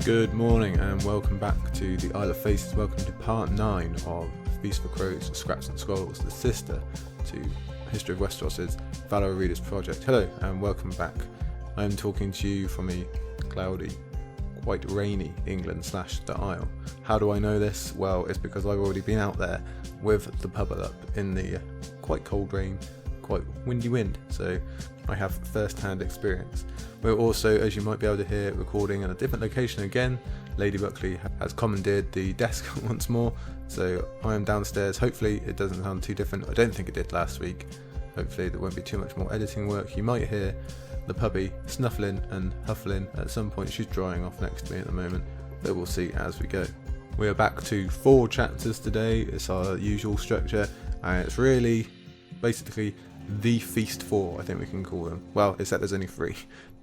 Good morning and welcome back to the Isle of Faces. Welcome to part 9 of Feast for Crows, Scraps and Scrolls, the sister to History of Westeros' Valor Readers project. Hello and welcome back. I am talking to you from a cloudy, quite rainy England / the Isle. How do I know this? Well, it's because I've already been out there with the bubble up in the quite cold rain, quite windy wind, so I have first-hand experience. We're also, as you might be able to hear, recording in a different location again. Lady Buckley has commandeered the desk once more, so I am downstairs. Hopefully it doesn't sound too different. I don't think it did last week. Hopefully there won't be too much more editing work. You might hear the puppy snuffling and huffling at some point. She's drying off next to me at the moment, but we'll see as we go. We are back to 4 chapters today. It's our usual structure, and it's really basically the Feast 4, I think we can call them. Well, except there's only 3,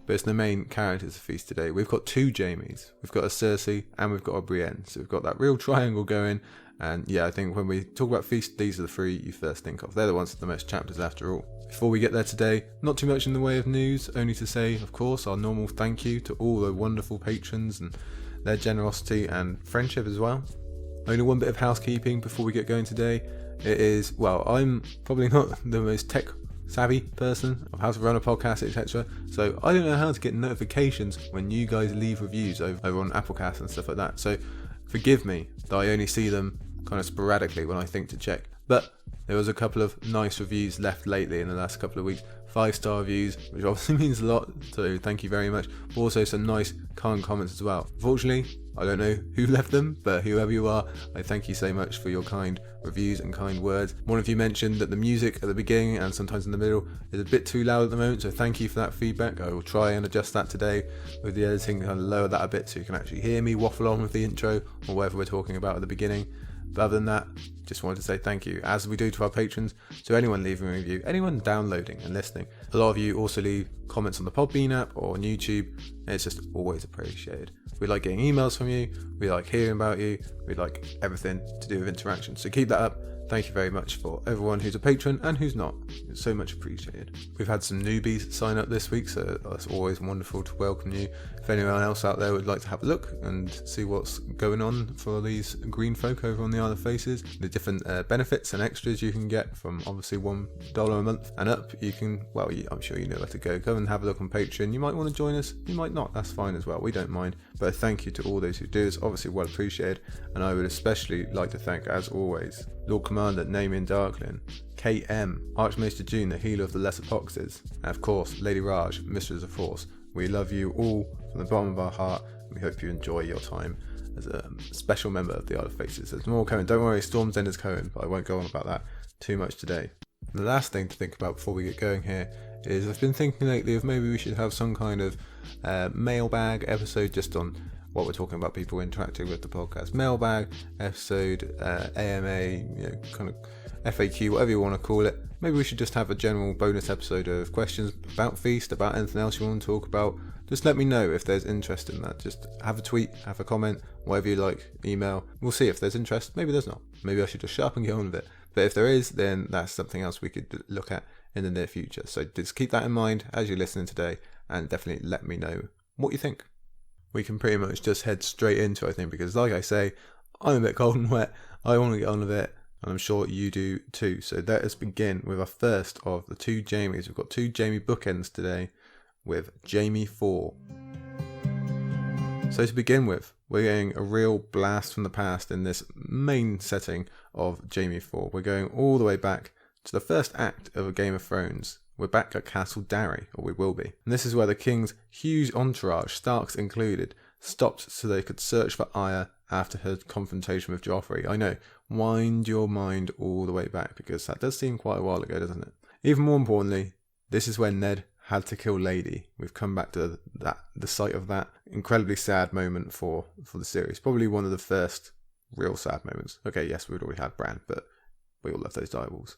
but it's the main characters of Feast today. We've got 2 Jaimes, we've got a Cersei, and we've got a Brienne. So we've got that real triangle going, and yeah, I think when we talk about Feast, these are the 3 you first think of. They're the ones with the most chapters after all. Before we get there today, not too much in the way of news, only to say, of course, our normal thank you to all the wonderful patrons and their generosity and friendship as well. Only one bit of housekeeping before we get going today. It is, well, I'm probably not the most tech savvy person of how to run a podcast, etc. So I don't know how to get notifications when you guys leave reviews over on Applecast and stuff like that. So forgive me that I only see them kind of sporadically when I think to check. But there was a couple of nice reviews left lately in the last couple of weeks. 5-star reviews, which obviously means a lot, so thank you very much. But also some nice kind comments as well. Unfortunately, I don't know who left them, but whoever you are, I thank you so much for your kind reviews and kind words. One of you mentioned that the music at the beginning and sometimes in the middle is a bit too loud at the moment, so thank you for that feedback. I will try and adjust that today with the editing, kind of lower that a bit so you can actually hear me waffle on with the intro or whatever we're talking about at the beginning. But other than that, just wanted to say thank you, as we do to our patrons, to anyone leaving a review, anyone downloading and listening. A lot of you also leave comments on the Podbean app or on YouTube, and it's just always appreciated. We like getting emails from you, we like hearing about you, we like everything to do with interaction. So keep that up. Thank you very much for everyone who's a patron and who's not. It's so much appreciated. We've had some newbies sign up this week, so that's always wonderful to welcome you. If anyone else out there would like to have a look and see what's going on for these green folk over on the Isle of Faces, the different benefits and extras you can get from obviously $1 a month and up, you can, well, I'm sure you know where to go. Go and have a look on Patreon. You might want to join us, you might not, that's fine as well. We don't mind. But thank you to all those who do. It's obviously well appreciated, and I would especially like to thank, as always, Lord Commander Namin Darklin, KM, Archmaester June, the healer of the Lesser Poxes, and of course Lady Raj, Mistress of Force. We love you all from the bottom of our heart, and we hope you enjoy your time as a special member of the Isle of Faces. There's more coming, don't worry, Storm's End is coming, but I won't go on about that too much today. The last thing to think about before we get going here is I've been thinking lately of maybe we should have some kind of mailbag episode just on what we're talking about, people interacting with the podcast. Mailbag episode, AMA, kind of FAQ, whatever you want to call it. Maybe we should just have a general bonus episode of questions about Feast, about anything else you want to talk about. Just let me know if there's interest in that. Just have a tweet, have a comment, whatever you like, email. We'll see if there's interest. Maybe there's not. Maybe I should just shut up and get on with it. But if there is, then that's something else we could look at in the near future. So just keep that in mind as you're listening today, and definitely let me know what you think. We can pretty much just head straight into it, I think, because like I say, I'm a bit cold and wet. I want to get on with it, and I'm sure you do too. So let us begin with our first of the 2 Jaimes. We've got 2 Jaime bookends today with Jaime IV. So to begin with, we're getting a real blast from the past in this main setting of Jaime IV. We're going all the way back to the first act of A Game of Thrones. We're back at Castle Darry, or we will be. And this is where the king's huge entourage, Starks included, stopped so they could search for Arya after her confrontation with Joffrey. I know, wind your mind all the way back, because that does seem quite a while ago, doesn't it? Even more importantly, this is when Ned had to kill Lady. We've come back to the site of that incredibly sad moment for the series. Probably one of the first real sad moments. Okay, yes, we'd already had Bran, but we all love those direwolves.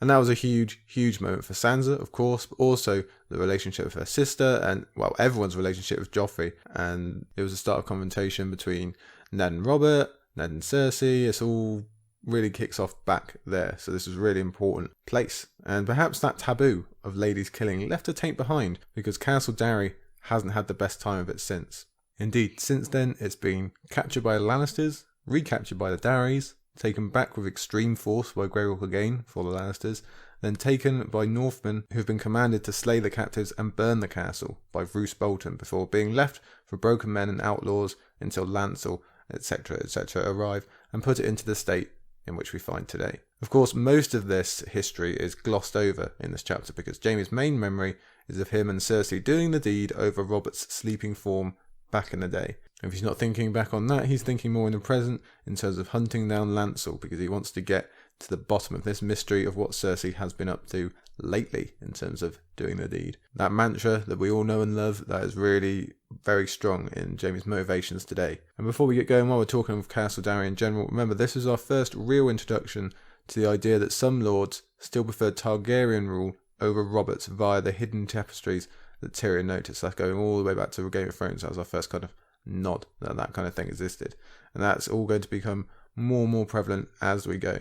And that was a huge, huge moment for Sansa, of course, but also the relationship with her sister and, well, everyone's relationship with Joffrey. And it was the start of confrontation between Ned and Robert, Ned and Cersei. It's all really kicks off back there. So this was a really important place. And perhaps that taboo of ladies killing left a taint behind, because Castle Darry hasn't had the best time of it since. Indeed, since then it's been captured by the Lannisters, recaptured by the Darrys, taken back with extreme force by Gregor Clegane for the Lannisters, then taken by Northmen who have been commanded to slay the captives and burn the castle by Roose Bolton before being left for broken men and outlaws until Lancel, etc., arrive and put it into the state in which we find today. Of course, most of this history is glossed over in this chapter because Jaime's main memory is of him and Cersei doing the deed over Robert's sleeping form back in the day. If he's not thinking back on that, he's thinking more in the present in terms of hunting down Lancel because he wants to get to the bottom of this mystery of what Cersei has been up to lately in terms of doing the deed. That mantra that we all know and love, that is really very strong in Jaime's motivations today. And before we get going, while we're talking of Castle Darry in general, remember this is our first real introduction to the idea that some lords still preferred Targaryen rule over Robert's via the hidden tapestries that Tyrion noticed. That's going all the way back to Game of Thrones. That was our first kind of nod that that kind of thing existed. And that's all going to become more and more prevalent as we go.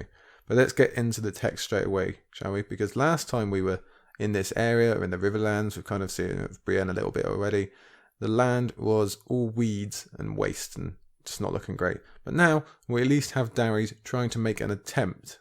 But let's get into the text straight away, shall we? Because last time we were in this area, or in the Riverlands, we've kind of seen it with Brienne a little bit already. The land was all weeds and waste and just not looking great. But now we at least have Darry trying to make an attempt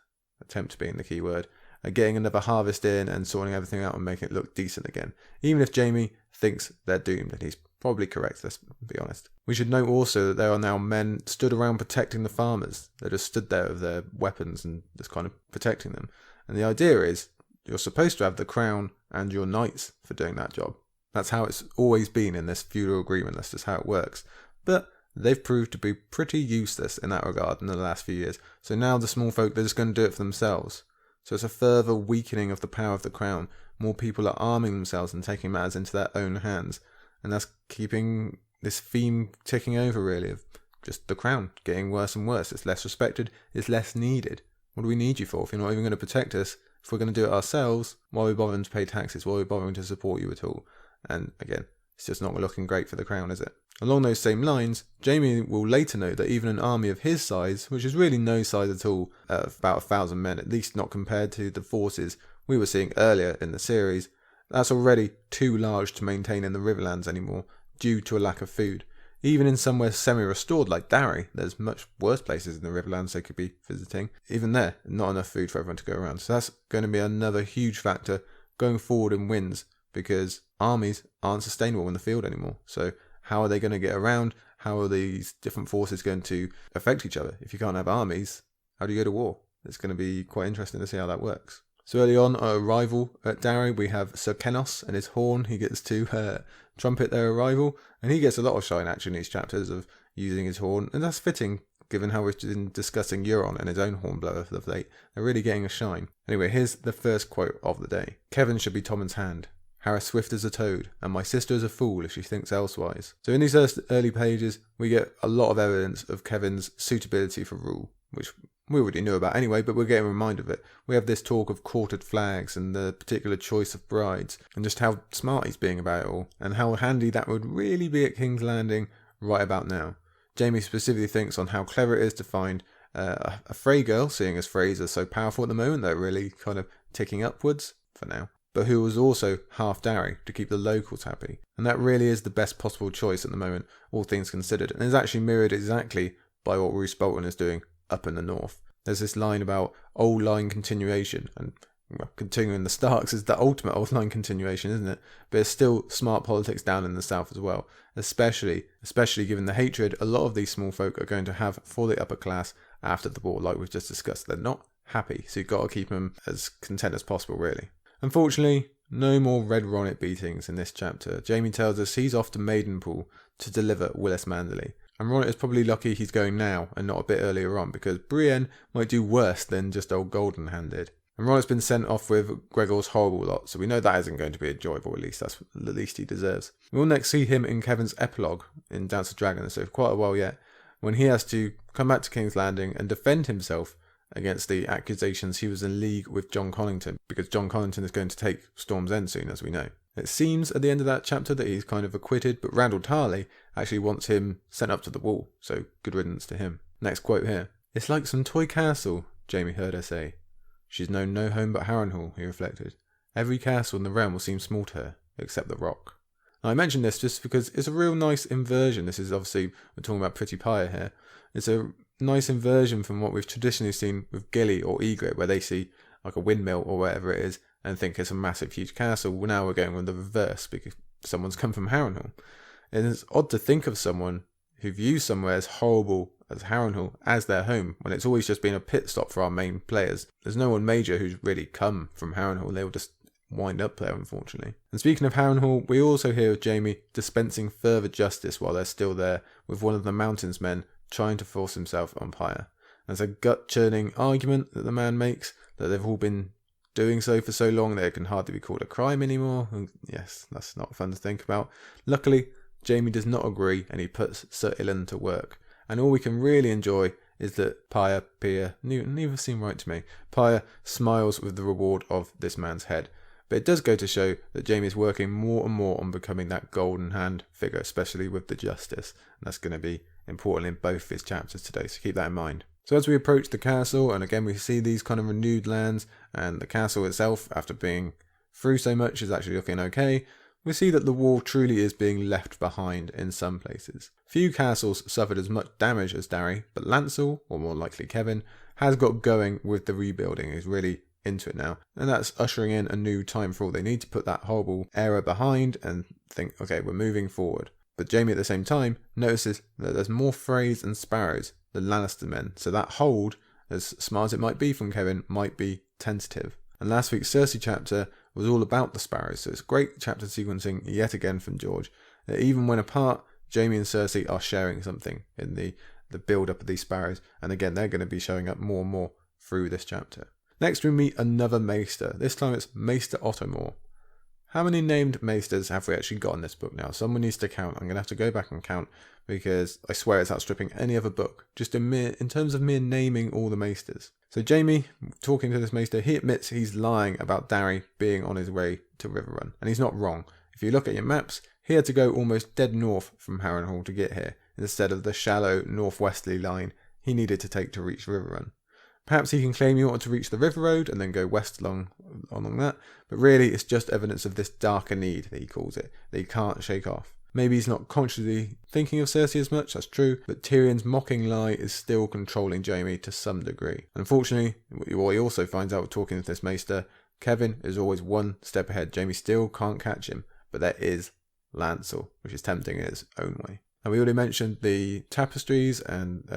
being the key word, at getting another harvest in and sorting everything out and making it look decent again. Even if Jaime thinks they're doomed, and he's probably correct, let's be honest. We should note also that there are now men stood around protecting the farmers. They just stood there with their weapons and just kind of protecting them. And the idea is you're supposed to have the crown and your knights for doing that job. That's how it's always been in this feudal agreement. That's just how it works. But they've proved to be pretty useless in that regard in the last few years. So now the small folk, they're just going to do it for themselves. So it's a further weakening of the power of the crown. More people are arming themselves and taking matters into their own hands. And that's keeping this theme ticking over, really, of just the crown getting worse and worse. It's less respected, it's less needed. What do we need you for if you're not even going to protect us? If we're going to do it ourselves, why are we bothering to pay taxes? Why are we bothering to support you at all? And again, it's just not looking great for the crown, is it? Along those same lines, Jaime will later note that even an army of his size, which is really no size at all, of about 1,000 men, at least not compared to the forces we were seeing earlier in the series, that's already too large to maintain in the Riverlands anymore, due to a lack of food. Even in somewhere semi-restored like Darry, there's much worse places in the Riverlands they could be visiting. Even there, not enough food for everyone to go around. So that's going to be another huge factor going forward in wins, because armies aren't sustainable in the field anymore. So how are they going to get around? How are these different forces going to affect each other? If you can't have armies, how do you go to war? It's going to be quite interesting to see how that works. So early on, our arrival at Darry, we have Sir Kenos and his horn. He gets to trumpet their arrival, and he gets a lot of shine actually in these chapters of using his horn, and that's fitting given how we've been discussing Euron and his own hornblower of late. They're really getting a shine. Anyway, here's the first quote of the day. Kevin should be Tommen's hand. Harris swift as a toad, and my sister is a fool if she thinks elsewise. So in these early pages, we get a lot of evidence of Kevin's suitability for rule, which we already knew about anyway, but we're getting reminded of it. We have this talk of quartered flags and the particular choice of brides, and just how smart he's being about it all, and how handy that would really be at King's Landing right about now. Jaime specifically thinks on how clever it is to find a Frey girl, seeing as Freys are so powerful at the moment, they're really kind of ticking upwards for now, but who was also half Darry to keep the locals happy. And that really is the best possible choice at the moment, all things considered, and is actually mirrored exactly by what Roose Bolton is doing up in the north. There's this line about old line continuation, and continuing the Starks is the ultimate old line continuation, isn't it? But it's still smart politics down in the south as well, especially given the hatred a lot of these small folk are going to have for the upper class after the war, like we've just discussed. They're not happy, so you've got to keep them as content as possible, really. Unfortunately, no more Red Ronnet beatings in this chapter. Jaime tells us he's off to Maidenpool to deliver Willis Manderley. And Ronnet is probably lucky he's going now and not a bit earlier on, because Brienne might do worse than just old Golden Hand did. And Ronnet's been sent off with Gregor's horrible lot, so we know that isn't going to be enjoyable, at least that's the least he deserves. We'll next see him in Kevin's epilogue in Dance of Dragons, so for quite a while yet, when he has to come back to King's Landing and defend himself against the accusations he was in league with John Connington, because John Connington is going to take Storm's End soon, as we know. It seems at the end of that chapter that he's kind of acquitted, but Randall Tarley actually wants him sent up to the wall, so good riddance to him. Next quote here. It's like some toy castle, Jaime heard her say. She's known no home but Harrenhal, he reflected. Every castle in the realm will seem small to her, except the rock. Now, I mention this just because it's a real nice inversion. This is obviously, we're talking about Pretty Pyre here. It's a nice inversion from what we've traditionally seen with Gilly or Ygritte, where they see like a windmill or whatever it is and think it's a massive, huge castle. Well, now we're going with the reverse because someone's come from Harrenhal. And it's odd to think of someone who views somewhere as horrible as Harrenhal as their home, when it's always just been a pit stop for our main players. There's no one major who's really come from Harrenhal. They will just wind up there, unfortunately. And speaking of Harrenhal, we also hear of Jaime dispensing further justice while they're still there, with one of the Mountain's men trying to force himself on Pyre. There's a gut-churning argument that the man makes, that they've all been doing so for so long that it can hardly be called a crime anymore. And yes, that's not fun to think about. Luckily, Jaime does not agree, and he puts Sir Ilyn to work. And all we can really enjoy is that Pyre, neither seem right to me. Pyre smiles with the reward of this man's head. But it does go to show that Jaime is working more and more on becoming that golden hand figure, especially with the justice. And that's going to be important in both his chapters today, so keep that in mind. So as we approach the castle, and again we see these kind of renewed lands, and the castle itself, after being through so much, is actually looking okay. We see that the wall truly is being left behind in some places. Few castles suffered as much damage as Darry, but Lancel, or more likely Kevin, has got going with the rebuilding. He's really into it now, and that's ushering in a new time for all. They need to put that horrible era behind and think, okay, we're moving forward. But Jaime at the same time notices that there's more Freys and Sparrows than Lannister men, so that hold, as smart as it might be from Kevin, might be tentative. And last week's Cersei chapter was all about the Sparrows, so it's great chapter sequencing yet again from George. That even when apart, Jaime and Cersei are sharing something in the build-up of these Sparrows, and again they're going to be showing up more and more through this chapter. Next we meet another Maester. This time it's Maester Ottomore. How many named Maesters have we actually got in this book now? Someone needs to count. I'm going to have to go back and count, because I swear it's outstripping any other book, just in terms of mere naming all the Maesters. So Jaime, talking to this Maester, he admits he's lying about Darry being on his way to Riverrun, and he's not wrong. If you look at your maps, he had to go almost dead north from Harrenhal to get here, instead of the shallow northwesterly line he needed to take to reach Riverrun. Perhaps he can claim he wanted to reach the River Road and then go west along that, but really it's just evidence of this darker need, that he calls it, that he can't shake off. Maybe he's not consciously thinking of Cersei as much, that's true, but Tyrion's mocking lie is still controlling Jaime to some degree. Unfortunately, what he also finds out talking to this Maester, Kevin is always one step ahead. Jaime still can't catch him, but there is Lancel, which is tempting in its own way. And we already mentioned the tapestries, and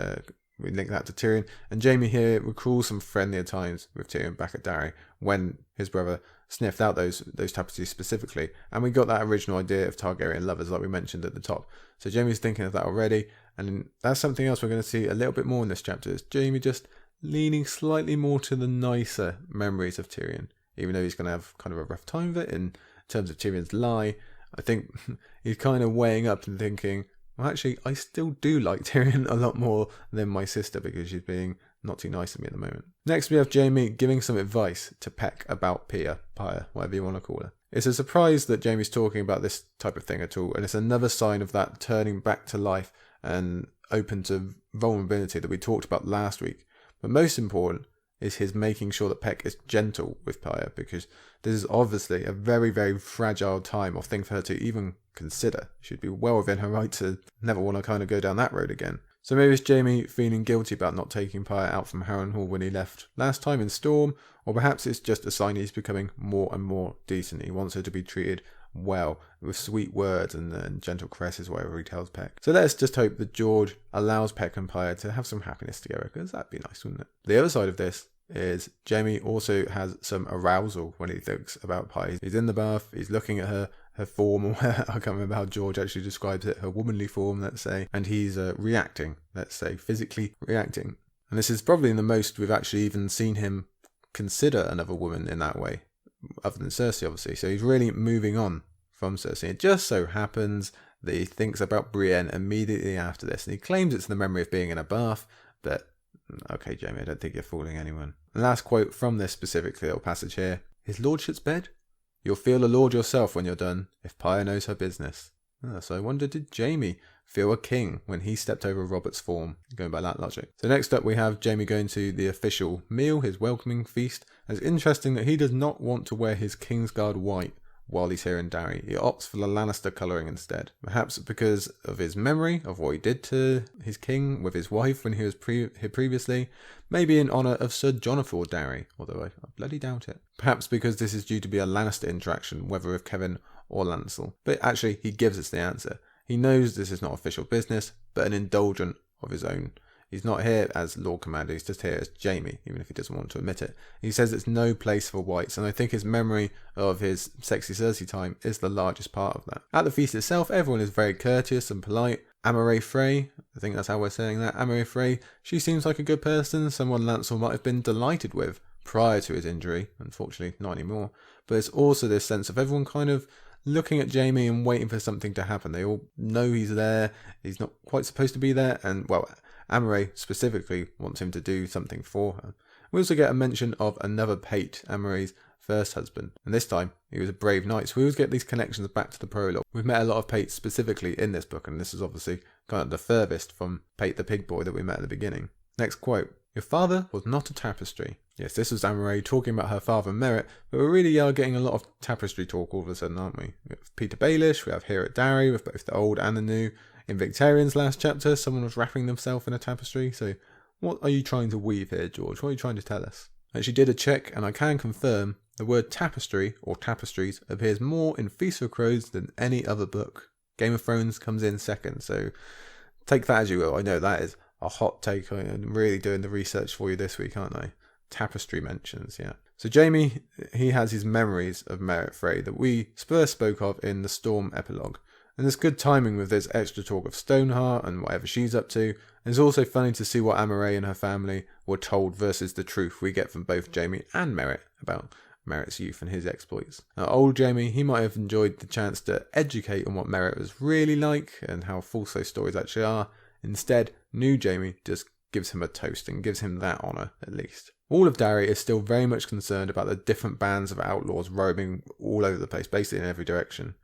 we link that to Tyrion, and Jaime here recalls some friendlier times with Tyrion back at Darry when his brother sniffed out those tapestries specifically, and we got that original idea of Targaryen lovers like we mentioned at the top. So Jaime's thinking of that already, and that's something else we're going to see a little bit more in this chapter, is Jaime just leaning slightly more to the nicer memories of Tyrion, even though he's going to have kind of a rough time of it in terms of Tyrion's lie. I think he's kind of weighing up and thinking, well, actually, I still do like Tyrion a lot more than my sister, because she's being not too nice to me at the moment. Next, we have Jaime giving some advice to Peck about Pyre, whatever you want to call her. It's a surprise that Jaime's talking about this type of thing at all, and it's another sign of that turning back to life and open to vulnerability that we talked about last week. But most important is his making sure that Peck is gentle with Pyre, because this is obviously a very, very fragile time or thing for her to even consider. She'd be well within her right to never want to kind of go down that road again. So maybe it's Jaime feeling guilty about not taking Pyre out from Harrenhal when he left last time in Storm, or perhaps it's just a sign he's becoming more and more decent. He wants her to be treated well, with sweet words and gentle caresses, whatever he tells Peck. So let's just hope that George allows Peck and Pyre to have some happiness together, because that'd be nice, wouldn't it? The other side of this is Jaime also has some arousal when he thinks about Pyre. He's in the bath, he's looking at her form, or I can't remember how George actually describes it, her womanly form, let's say, and he's reacting, let's say, physically reacting. And this is probably the most we've actually even seen him consider another woman in that way, other than Cersei, obviously. So he's really moving on from Cersei. It just so happens that he thinks about Brienne immediately after this, and he claims it's the memory of being in a bath, but okay, Jaime, I don't think you're fooling anyone. The last quote from this specific little passage here: "His lordship's bed? You'll feel a lord yourself when you're done, if Pyre knows her business." So I wonder, did Jaime feel a king when he stepped over Robert's form, going by that logic? So next up we have Jaime going to the official meal, his welcoming feast. And it's interesting that he does not want to wear his Kingsguard white while he's here in Darry. He opts for the Lannister colouring instead. Perhaps because of his memory of what he did to his king with his wife when he was here previously. Maybe in honour of Sir Jonathan Darry, although I bloody doubt it. Perhaps because this is due to be a Lannister interaction, whether with Kevin or Lancel. But actually, he gives us the answer. He knows this is not official business, but an indulgent of his own. He's not here as Lord Commander, he's just here as Jaime, even if he doesn't want to admit it. He says it's no place for whites, and I think his memory of his sexy Cersei time is the largest part of that. At the feast itself, everyone is very courteous and polite. Amore Frey, I think that's how we're saying that, Amore Frey, she seems like a good person, someone Lancel might have been delighted with prior to his injury, unfortunately not anymore. But it's also this sense of everyone kind of looking at Jaime and waiting for something to happen. They all know he's there, he's not quite supposed to be there, and well, Amore specifically wants him to do something for her. We also get a mention of another Pate, Amore's first husband, and this time he was a brave knight, so we always get these connections back to the prologue. We've met a lot of Pates specifically in this book, and this is obviously kind of the furthest from Pate the pig boy that we met at the beginning. Next quote: "Your father was not a tapestry." Yes, this was Amore talking about her father Merritt, but we really are getting a lot of tapestry talk all of a sudden, aren't we? We have Peter Baelish, we have here at Darry with both the old and the new. In Victarion's last chapter, someone was wrapping themselves in a tapestry, so what are you trying to weave here, George? What are you trying to tell us? I actually did a check, and I can confirm the word tapestry, or tapestries, appears more in Feast for Crows than any other book. Game of Thrones comes in second, so take that as you will. I know that is a hot take. I'm really doing the research for you this week, aren't I? Tapestry mentions, yeah. So Jaime, he has his memories of Merritt Frey that we first spoke of in the Storm epilogue. And there's good timing with this extra talk of Stoneheart and whatever she's up to. And it's also funny to see what Amore and her family were told versus the truth we get from both Jaime and Merritt about Merritt's youth and his exploits. Now, old Jaime, he might have enjoyed the chance to educate on what Merritt was really like and how false those stories actually are. Instead, new Jaime just gives him a toast and gives him that honour at least. All of Darry is still very much concerned about the different bands of outlaws roaming all over the place, basically in every direction.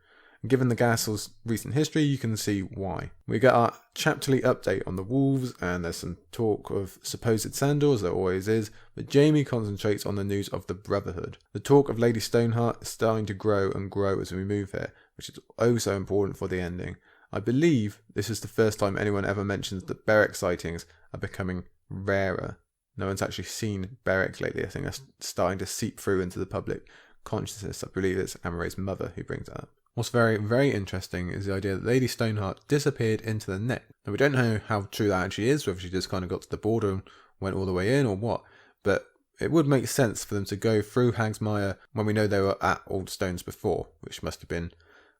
Given the castle's recent history, you can see why. We get our chapterly update on the wolves, and there's some talk of supposed Sandor, as there always is, but Jaime concentrates on the news of the Brotherhood. The talk of Lady Stoneheart is starting to grow and grow as we move here, which is oh so important for the ending. I believe this is the first time anyone ever mentions that Beric sightings are becoming rarer. No one's actually seen Beric lately. I think that's starting to seep through into the public consciousness. I believe it's Amore's mother who brings that up. What's very, very interesting is the idea that Lady Stoneheart disappeared into the net. Now, we don't know how true that actually is, whether she just kind of got to the border and went all the way in or what, but it would make sense for them to go through Hagsmire when we know they were at Old Stones before, which must have been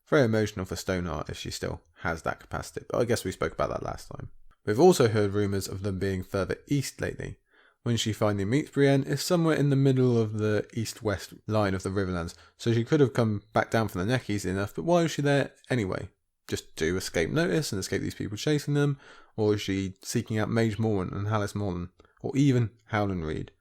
very emotional for Stoneheart if she still has that capacity. But I guess we spoke about that last time. We've also heard rumours of them being further east lately. When she finally meets Brienne, is somewhere in the middle of the east-west line of the Riverlands, so she could have come back down from the neck easy enough, but why was she there anyway? Just to escape notice and escape these people chasing them? Or is she seeking out Mage Mormont and Hallis Morlan? Or even Howland Reed?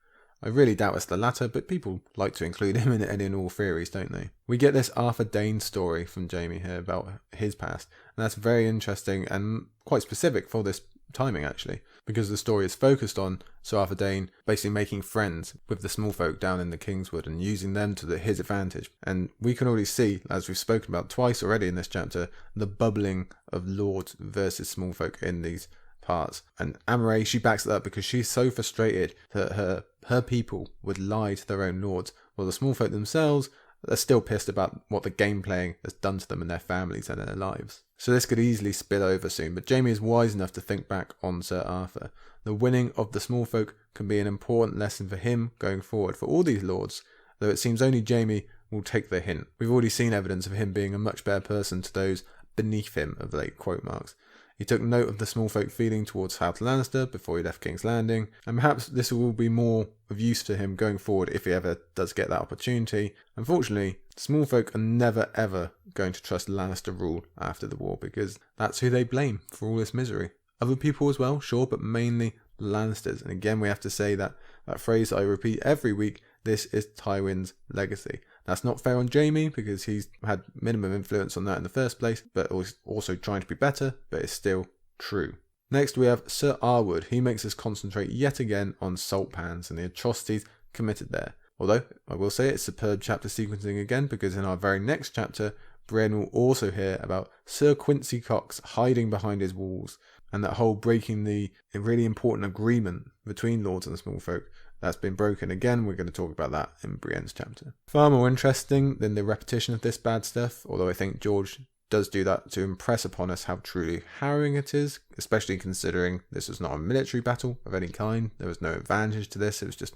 I really doubt it's the latter, but people like to include him in all theories, don't they? We get this Arthur Dane story from Jaime here about his past, and that's very interesting and quite specific for this timing actually, because the story is focused on Sir Arthur Dane basically making friends with the small folk down in the Kingswood and using them to his advantage. And we can already see, as we've spoken about twice already in this chapter, the bubbling of lords versus small folk in these parts. And Amore, she backs it up because she's so frustrated that her people would lie to their own lords, while the small folk themselves, they're still pissed about what the game playing has done to them and their families and their lives. So this could easily spill over soon, but Jaime is wise enough to think back on Sir Arthur. The winning of the small folk can be an important lesson for him going forward for all these lords, though it seems only Jaime will take the hint. We've already seen evidence of him being a much better person to those beneath him, of late quote marks. He took note of the small folk feeling towards House Lannister before he left King's Landing, and perhaps this will be more of use to him going forward if he ever does get that opportunity. Unfortunately, small folk are never ever going to trust Lannister rule after the war, because that's who they blame for all this misery. Other people as well, sure, but mainly Lannisters. And again, we have to say that phrase I repeat every week, this is Tywin's legacy. That's not fair on Jaime because he's had minimum influence on that in the first place, but also trying to be better, but it's still true. Next we have Sir Arwood. He makes us concentrate yet again on salt pans and the atrocities committed there. Although, I will say it's superb chapter sequencing again, because in our very next chapter, Brienne will also hear about Sir Quincy Cox hiding behind his walls, and that whole breaking the really important agreement between lords and small folk that's been broken. Again, we're going to talk about that in Brienne's chapter. Far more interesting than the repetition of this bad stuff, although I think George does do that to impress upon us how truly harrowing it is, especially considering this was not a military battle of any kind. There was no advantage to this, it was just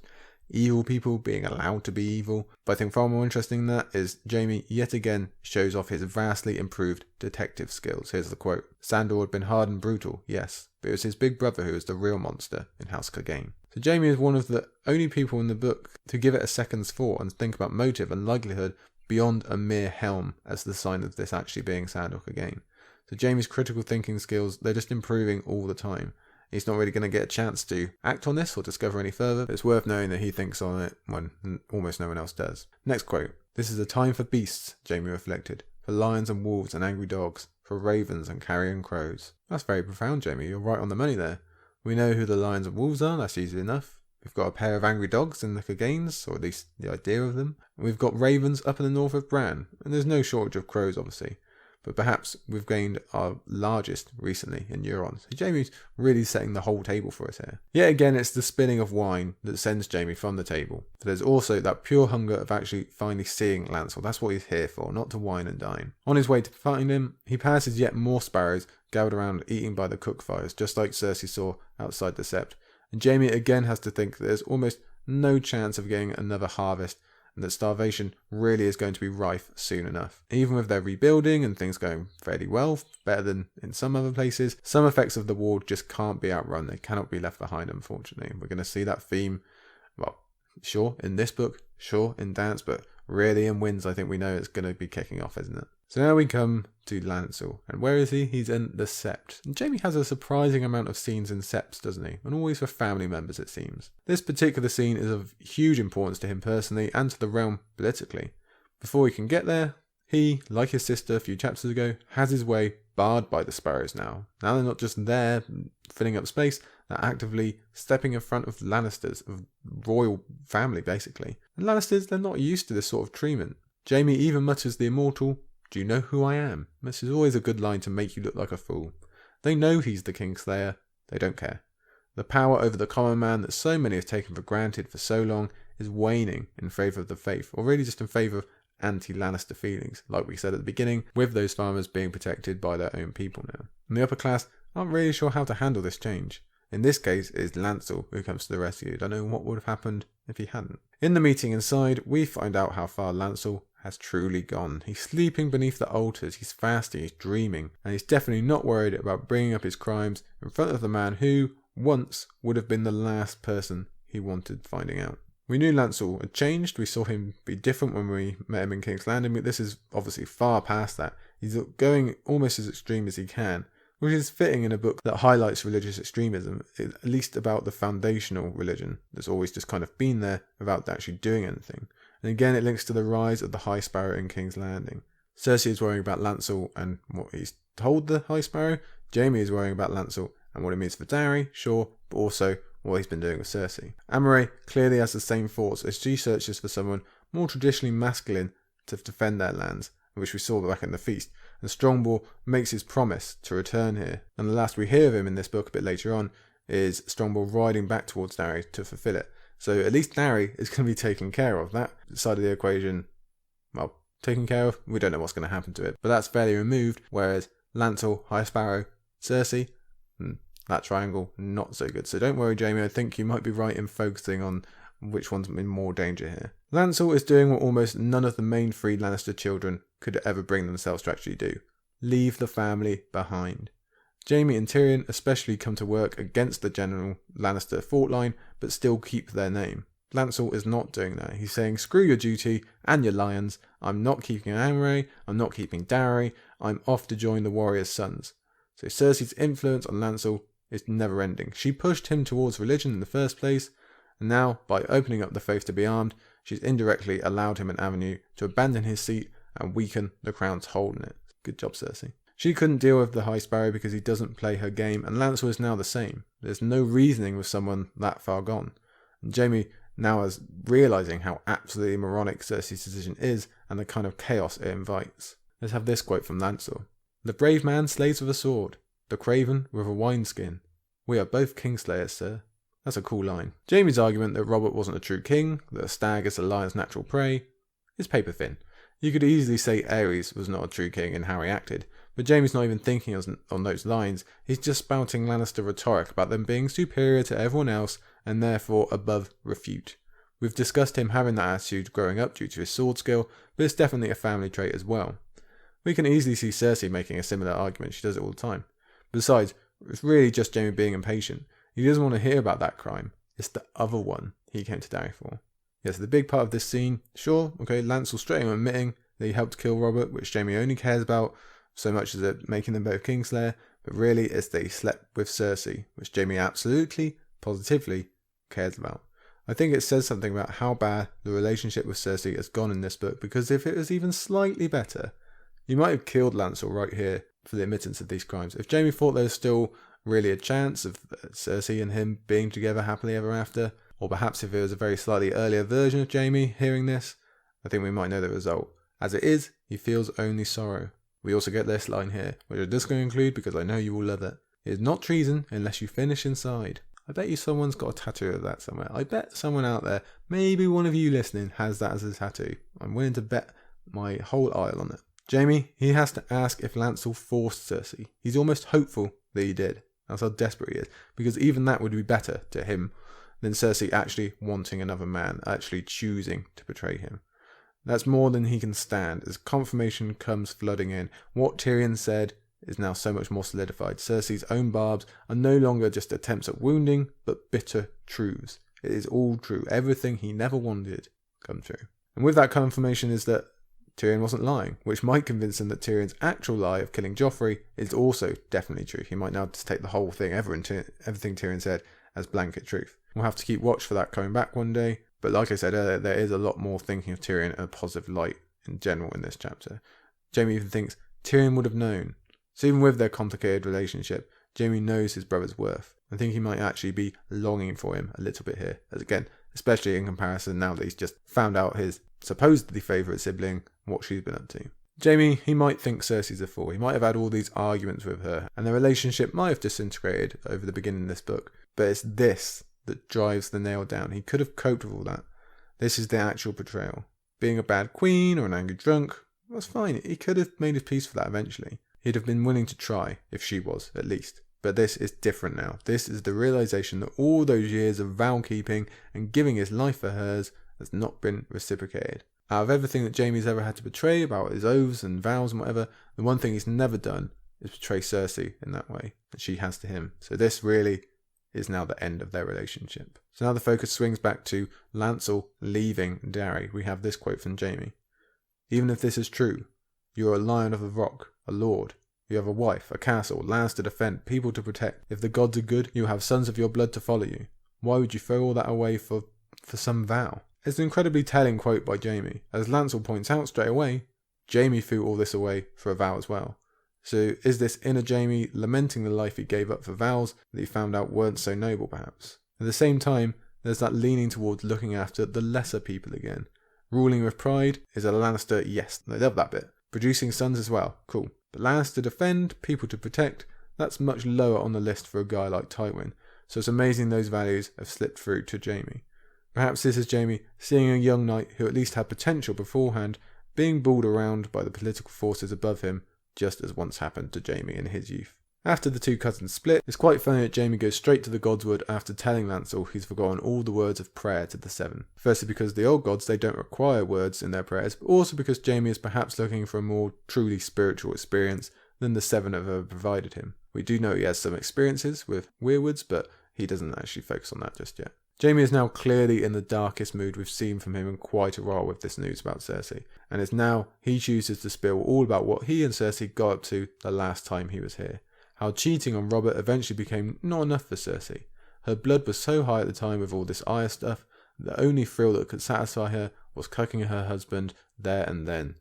evil people being allowed to be evil. But I think far more interesting than that is Jaime yet again shows off his vastly improved detective skills. Here's the quote: "Sandor had been hard and brutal, yes, but it was his big brother who was the real monster in House Clegane." So Jaime is one of the only people in the book to give it a second's thought and think about motive and likelihood beyond a mere helm as the sign of this actually being Sandor Clegane. So Jaime's critical thinking skills, they're just improving all the time. He's not really going to get a chance to act on this or discover any further, but it's worth knowing that he thinks on it when almost no one else does. Next quote: "This is a time for beasts," Jaime reflected, "for lions and wolves and angry dogs, for ravens and carrion crows." That's very profound, Jaime. You're right on the money there. We know who the lions and wolves are, that's easy enough. We've got a pair of angry dogs in the Cleganes, or at least the idea of them. And we've got ravens up in the north of Bran, and there's no shortage of crows, obviously. But perhaps we've gained our largest recently in Euron. So Jaime's really setting the whole table for us here. Yet again, it's the spilling of wine that sends Jaime from the table. But there's also that pure hunger of actually finally seeing Lancel. That's what he's here for, not to wine and dine. On his way to find him, he passes yet more sparrows gathered around eating by the cook fires, just like Cersei saw outside the Sept. And Jaime again has to think that there's almost no chance of getting another harvest, and that starvation really is going to be rife soon enough. Even with their rebuilding and things going fairly well, better than in some other places, some effects of the war just can't be outrun. They cannot be left behind, unfortunately. We're going to see that theme, well, sure, in this book, sure, in Dance, but really in Winds, I think we know it's going to be kicking off, isn't it? So now we come to Lancel, and where is he? He's in the Sept. And Jaime has a surprising amount of scenes in Septs, doesn't he? And always for family members, it seems. This particular scene is of huge importance to him personally and to the realm politically. Before he can get there, he, like his sister a few chapters ago, has his way barred by the sparrows now. Now they're not just there, filling up space, they're actively stepping in front of Lannisters, of royal family, basically. And Lannisters, they're not used to this sort of treatment. Jaime even mutters the immortal, "Do you know who I am?" This is always a good line to make you look like a fool. They know he's the Kingslayer. They don't care. The power over the common man that so many have taken for granted for so long is waning in favour of the faith, or really just in favour of anti-Lannister feelings, like we said at the beginning, with those farmers being protected by their own people now. And the upper class aren't really sure how to handle this change. In this case, it is Lancel who comes to the rescue. Don't know what would have happened if he hadn't. In the meeting inside, we find out how far Lancel has truly gone. He's sleeping beneath the altars, he's fasting, he's dreaming, and he's definitely not worried about bringing up his crimes in front of the man who, once, would have been the last person he wanted finding out. We knew Lancel had changed, we saw him be different when we met him in King's Landing, but this is obviously far past that. He's going almost as extreme as he can, which is fitting in a book that highlights religious extremism, at least about the foundational religion that's always just kind of been there without actually doing anything. And again, it links to the rise of the High Sparrow in King's Landing. Cersei is worrying about Lancel and what he's told the High Sparrow. Jaime is worrying about Lancel and what it means for Darry, sure, but also what he's been doing with Cersei. HURRAY clearly has the same thoughts as she searches for someone more traditionally masculine to defend their lands, which we saw back in the feast. And Strongbow makes his promise to return here. And the last we hear of him in this book a bit later on is Strongbow riding back towards Darry to fulfill it. So at least Darry is going to be taken care of. That side of the equation, well, taken care of. We don't know what's going to happen to it, but that's fairly removed. Whereas Lancel, High Sparrow, Cersei, that triangle, not so good. So don't worry, Jaime. I think you might be right in focusing on which one's in more danger here. Lancel is doing what almost none of the main three Lannister children could ever bring themselves to actually do. Leave the family behind. Jaime and Tyrion especially come to work against the general Lannister fault line, but still keep their name. Lancel is not doing that. He's saying, screw your duty and your lions. I'm not keeping HURRAY. I'm not keeping Darry. I'm off to join the warriors' sons. So Cersei's influence on Lancel is never ending. She pushed him towards religion in the first place, and now, by opening up the faith to be armed, she's indirectly allowed him an avenue to abandon his seat and weaken the crown's hold in it. Good job, Cersei. She couldn't deal with the High Sparrow because he doesn't play her game, and Lancel is now the same. There's no reasoning with someone that far gone. And Jaime now as realising how absolutely moronic Cersei's decision is and the kind of chaos it invites. Let's have this quote from Lancel. "The brave man slays with a sword, the craven with a wineskin. We are both kingslayers, sir." That's a cool line. Jaime's argument that Robert wasn't a true king, that a stag is a lion's natural prey, is paper thin. You could easily say Aerys was not a true king in how he acted, but Jaime's not even thinking on those lines. He's just spouting Lannister rhetoric about them being superior to everyone else and therefore above refute. We've discussed him having that attitude growing up due to his sword skill, but it's definitely a family trait as well. We can easily see Cersei making a similar argument. She does it all the time. Besides, it's really just Jaime being impatient. He doesn't want to hear about that crime. It's the other one he came to Darry for. Yes, the big part of this scene, sure, okay, Lancel straight away admitting that he helped kill Robert, which Jaime only cares about so much as it making them both Kingslayer, but really it's that he slept with Cersei, which Jaime absolutely, positively cares about. I think it says something about how bad the relationship with Cersei has gone in this book, because if it was even slightly better, you might have killed Lancel right here for the admittance of these crimes. If Jaime thought there was still really a chance of Cersei and him being together happily ever after, or perhaps if it was a very slightly earlier version of Jaime hearing this, I think we might know the result. As it is, he feels only sorrow. We also get this line here, which I'm just going to include because I know you will love it. It is not treason unless you finish inside. I bet you someone's got a tattoo of that somewhere. I bet someone out there, maybe one of you listening, has that as a tattoo. I'm willing to bet my whole aisle on it. Jaime, he has to ask if Lancel forced Cersei. He's almost hopeful that he did. That's how desperate he is. Because even that would be better to him than Cersei actually wanting another man, actually choosing to betray him. That's more than he can stand, as confirmation comes flooding in. What Tyrion said is now so much more solidified. Cersei's own barbs are no longer just attempts at wounding, but bitter truths. It is all true. Everything he never wanted come true. And with that confirmation is that Tyrion wasn't lying, which might convince him that Tyrion's actual lie of killing Joffrey is also definitely true. He might now just take the whole thing, everything Tyrion said, as blanket truth. We'll have to keep watch for that coming back one day, but like I said earlier, there is a lot more thinking of Tyrion in a positive light in general in this chapter. Jaime even thinks Tyrion would have known. So even with their complicated relationship, Jaime knows his brother's worth. I think he might actually be longing for him a little bit here, as again, especially in comparison now that he's just found out his supposedly favourite sibling, what she's been up to. Jaime, he might think Cersei's a fool. He might have had all these arguments with her, and their relationship might have disintegrated over the beginning of this book, but it's this that drives the nail down. He could have coped with all that. This is the actual betrayal. Being a bad queen or an angry drunk, that's fine. He could have made his peace for that eventually. He'd have been willing to try, if she was, at least. But this is different now. This is the realisation that all those years of vow keeping and giving his life for hers has not been reciprocated. Out of everything that Jaime's ever had to betray about his oaths and vows and whatever, the one thing he's never done is betray Cersei in that way that she has to him. So this really is now the end of their relationship. So now the focus swings back to Lancel leaving Darry. We have this quote from Jaime. "Even if this is true, you are a lion of the rock, a lord. You have a wife, a castle, lands to defend, people to protect. If the gods are good, you have sons of your blood to follow you. Why would you throw all that away for some vow?" It's an incredibly telling quote by Jaime. As Lancel points out straight away, Jaime threw all this away for a vow as well. So is this inner Jaime lamenting the life he gave up for vows that he found out weren't so noble perhaps? At the same time, there's that leaning towards looking after the lesser people again. Ruling with pride is a Lannister, yes, I love that bit. Producing sons as well, cool. But lands to defend, people to protect, that's much lower on the list for a guy like Tywin. So it's amazing those values have slipped through to Jaime. Perhaps this is Jaime seeing a young knight who at least had potential beforehand being bulled around by the political forces above him, just as once happened to Jaime in his youth. After the two cousins split, it's quite funny that Jaime goes straight to the Godswood after telling Lancel he's forgotten all the words of prayer to the Seven. Firstly because the old gods, they don't require words in their prayers, but also because Jaime is perhaps looking for a more truly spiritual experience than the Seven have ever provided him. We do know he has some experiences with weirwoods, but he doesn't actually focus on that just yet. Jaime is now clearly in the darkest mood we've seen from him in quite a while with this news about Cersei, and it's now he chooses to spill all about what he and Cersei got up to the last time he was here. How cheating on Robert eventually became not enough for Cersei. Her blood was so high at the time with all this ire stuff, that the only thrill that could satisfy her was cucking her husband there and then.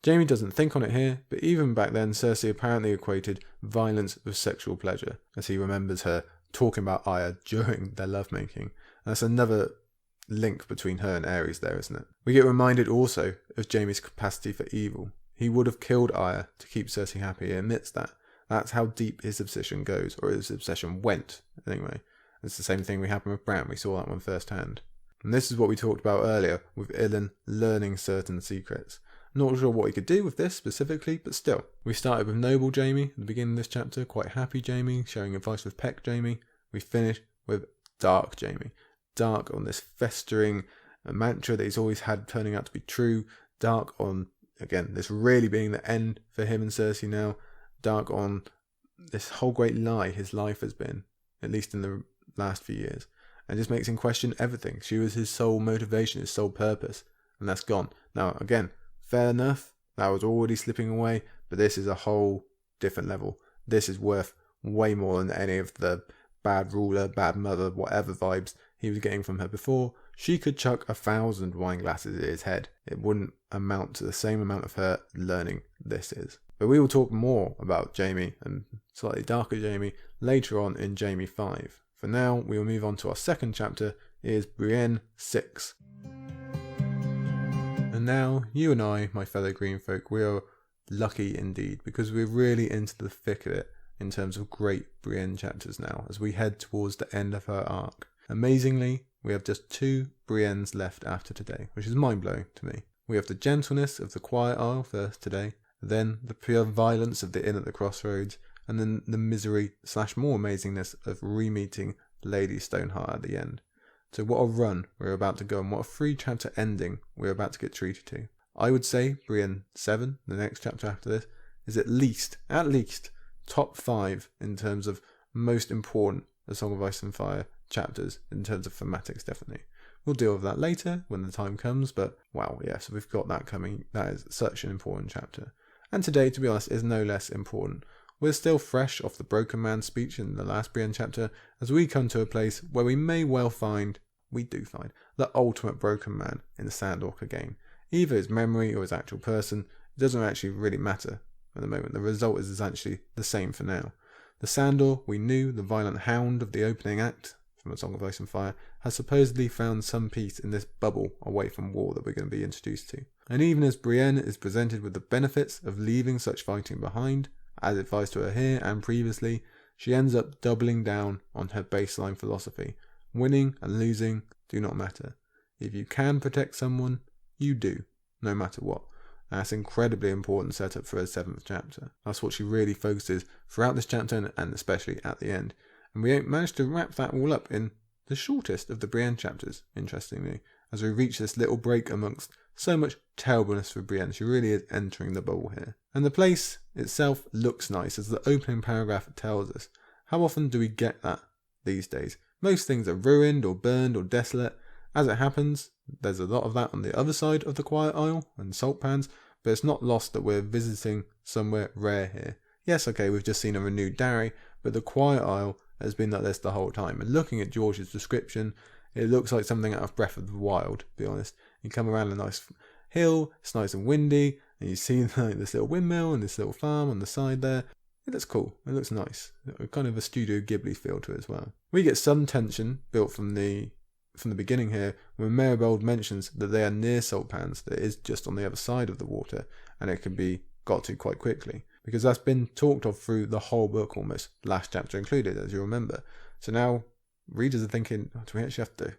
Jaime doesn't think on it here, but even back then Cersei apparently equated violence with sexual pleasure, as he remembers her talking about ire during their lovemaking. That's another link between her and Aerys there, isn't it? We get reminded also of Jaime's capacity for evil. He would have killed Arya to keep Cersei happy. He admits that. That's how deep his obsession goes, or his obsession went, anyway. It's the same thing we happened with Bran. We saw that one firsthand. And this is what we talked about earlier, with Ilyn learning certain secrets. Not sure what he could do with this specifically, but still. We started with noble Jaime at the beginning of this chapter, quite happy Jaime, sharing advice with Peck Jaime. We finished with dark Jaime. Dark on this festering mantra that he's always had turning out to be true. Dark on, again, this really being the end for him and Cersei now. Dark on this whole great lie his life has been, at least in the last few years. And just makes him question everything. She was his sole motivation, his sole purpose. And that's gone. Now, again, fair enough. That was already slipping away. But this is a whole different level. This is worth way more than any of the bad ruler, bad mother, whatever vibes he was getting from her before. She could chuck 1,000 wine glasses at his head. It wouldn't amount to the same amount of her learning this is. But we will talk more about Jaime and slightly darker Jaime later on in Jaime V. For now, we will move on to our second chapter, is Brienne VI. And now, you and I, my fellow green folk, we are lucky indeed, because we're really into the thick of it in terms of great Brienne chapters now, as we head towards the end of her arc. Amazingly, we have just 2 Briennes left after today, which is mind-blowing to me. We have the gentleness of the Quiet Isle first today, then the pure violence of the Inn at the Crossroads, and then the misery / more amazingness of re-meeting Lady Stoneheart at the end. So what a run we're about to go on, what a 3-chapter ending we're about to get treated to. I would say Brienne VII, the next chapter after this, is at least top 5 in terms of most important A Song of Ice and Fire chapters, in terms of thematics definitely. We'll deal with that later when the time comes, but wow, yeah, so we've got that coming. That is such an important chapter. And today, to be honest, is no less important. We're still fresh off the Broken Man speech in the last Brienne chapter, as we come to a place where we may well find, the ultimate Broken Man in the Sandor again. Either his memory or his actual person, it doesn't actually really matter at the moment. The result is essentially the same for now. The Sandor we knew, the violent hound of the opening act from A Song of Ice and Fire, has supposedly found some peace in this bubble away from war that we're going to be introduced to. And even as Brienne is presented with the benefits of leaving such fighting behind, as advised to her here and previously, she ends up doubling down on her baseline philosophy. Winning and losing do not matter. If you can protect someone, you do, no matter what. That's incredibly important setup for her 7th chapter. That's what she really focuses throughout this chapter and especially at the end. And we managed to wrap that all up in the shortest of the Brienne chapters, interestingly, as we reach this little break amongst so much terribleness for Brienne. She really is entering the bubble here. And the place itself looks nice, as the opening paragraph tells us. How often do we get that these days? Most things are ruined or burned or desolate. As it happens, there's a lot of that on the other side of the Quiet Isle and Salt Pans, but it's not lost that we're visiting somewhere rare here. Yes, okay, we've just seen a renewed Darry, but the Quiet Isle has been like this the whole time. And looking at George's description, it looks like something out of Breath of the Wild, to be honest. You come around a nice hill, it's nice and windy, and you see like this little windmill and this little farm on the side there. It looks cool, it looks nice. Kind of a Studio Ghibli feel to it as well. We get some tension built from the beginning here, when Maribald mentions that they are near Salt Pans, that is just on the other side of the water, and it can be got to quite quickly, because that's been talked of through the whole book almost, last chapter included, as you remember. So now readers are thinking, oh, do we actually have to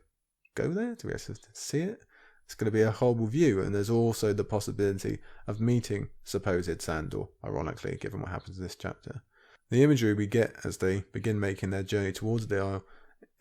go there? Do we have to see it? It's going to be a horrible view, and there's also the possibility of meeting supposed Sandor, ironically, given what happens in this chapter. The imagery we get as they begin making their journey towards the Isle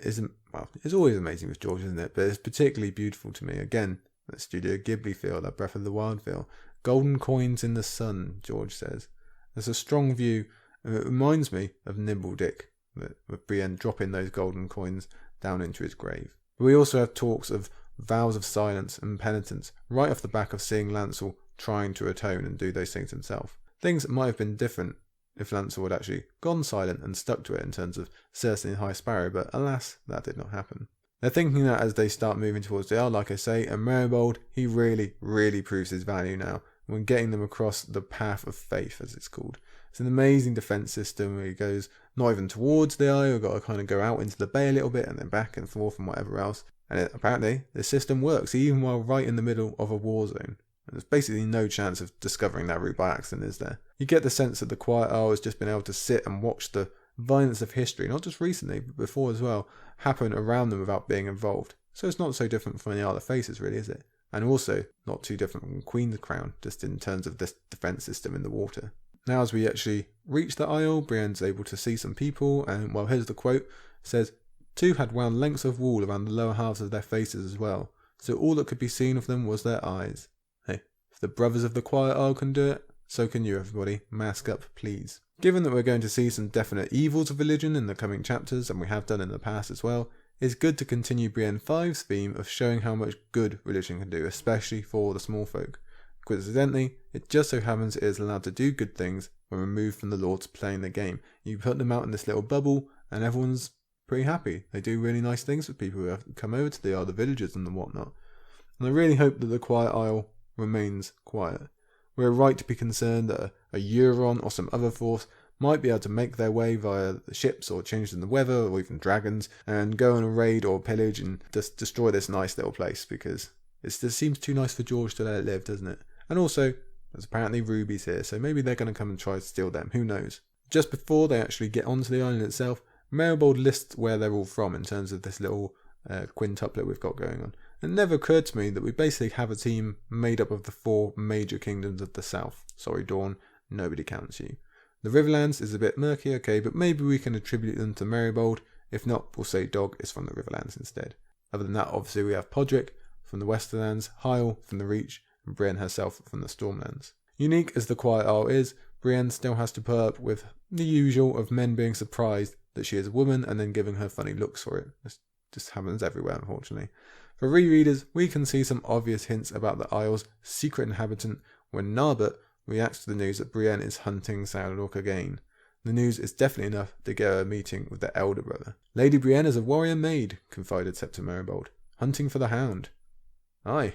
it's always amazing with George, isn't it? But it's particularly beautiful to me. Again, that Studio Ghibli feel, that Breath of the Wild feel. Golden coins in the sun, George says. There's a strong view, and it reminds me of Nimble Dick, with Brienne dropping those golden coins down into his grave. But we also have talks of vows of silence and penitence, right off the back of seeing Lancel trying to atone and do those things himself. Things that might have been different if Lancel had actually gone silent and stuck to it in terms of Cersei and High Sparrow, but alas, that did not happen. They're thinking that as they start moving towards the Isle, like I say, and Maribald, he really, really proves his value now when getting them across the path of faith, as it's called. It's an amazing defence system where he goes not even towards the Isle, you've got to kind of go out into the bay a little bit and then back and forth and whatever else. And apparently, the system works even while right in the middle of a war zone. And there's basically no chance of discovering that route by accident, is there? You get the sense that the Quiet Isle has just been able to sit and watch the violence of history, not just recently, but before as well, happen around them without being involved. So it's not so different from the Isle of Faces, really, is it? And also, not too different from Queen's Crown, just in terms of this defence system in the water. Now as we actually reach the Isle, Brienne's able to see some people, and well, here's the quote. It says, "Two had wound lengths of wall around the lower halves of their faces as well, so all that could be seen of them was their eyes." Hey, if the brothers of the Quiet Isle can do it, so can you, everybody. Mask up, please. Given that we're going to see some definite evils of religion in the coming chapters, and we have done in the past as well, it's good to continue Brienne V's theme of showing how much good religion can do, especially for the small folk. Coincidentally, it just so happens it is allowed to do good things when removed from the lords playing the game. You put them out in this little bubble, and everyone's pretty happy. They do really nice things with people who have come over to the other villagers and whatnot. And I really hope that the Quiet Isle remains quiet. We're right to be concerned that a Euron or some other force might be able to make their way via the ships or change in the weather or even dragons and go on a raid or pillage and just destroy this nice little place, because it just seems too nice for George to let it live, doesn't it? And also, there's apparently rubies here, so maybe they're going to come and try to steal them, who knows. Just before they actually get onto the island itself, Maribald lists where they're all from in terms of this little quintuplet we've got going on. It never occurred to me that we basically have a team made up of the 4 major kingdoms of the south. Sorry, Dawn, nobody counts you. The Riverlands is a bit murky, okay, but maybe we can attribute them to Maribald. If not, we'll say Dog is from the Riverlands instead. Other than that, obviously we have Podrick from the Westerlands, Hyle from the Reach, and Brienne herself from the Stormlands. Unique as the Quiet Isle is, Brienne still has to put up with the usual of men being surprised that she is a woman and then giving her funny looks for it. This just happens everywhere, unfortunately. For rereaders, we can see some obvious hints about the Isle's secret inhabitant when Narbut reacts to the news that Brienne is hunting Sourdock again. The news is definitely enough to get her a meeting with their elder brother. "Lady Brienne is a warrior maid," confided Septa Maribald, "hunting for the hound." "Aye,"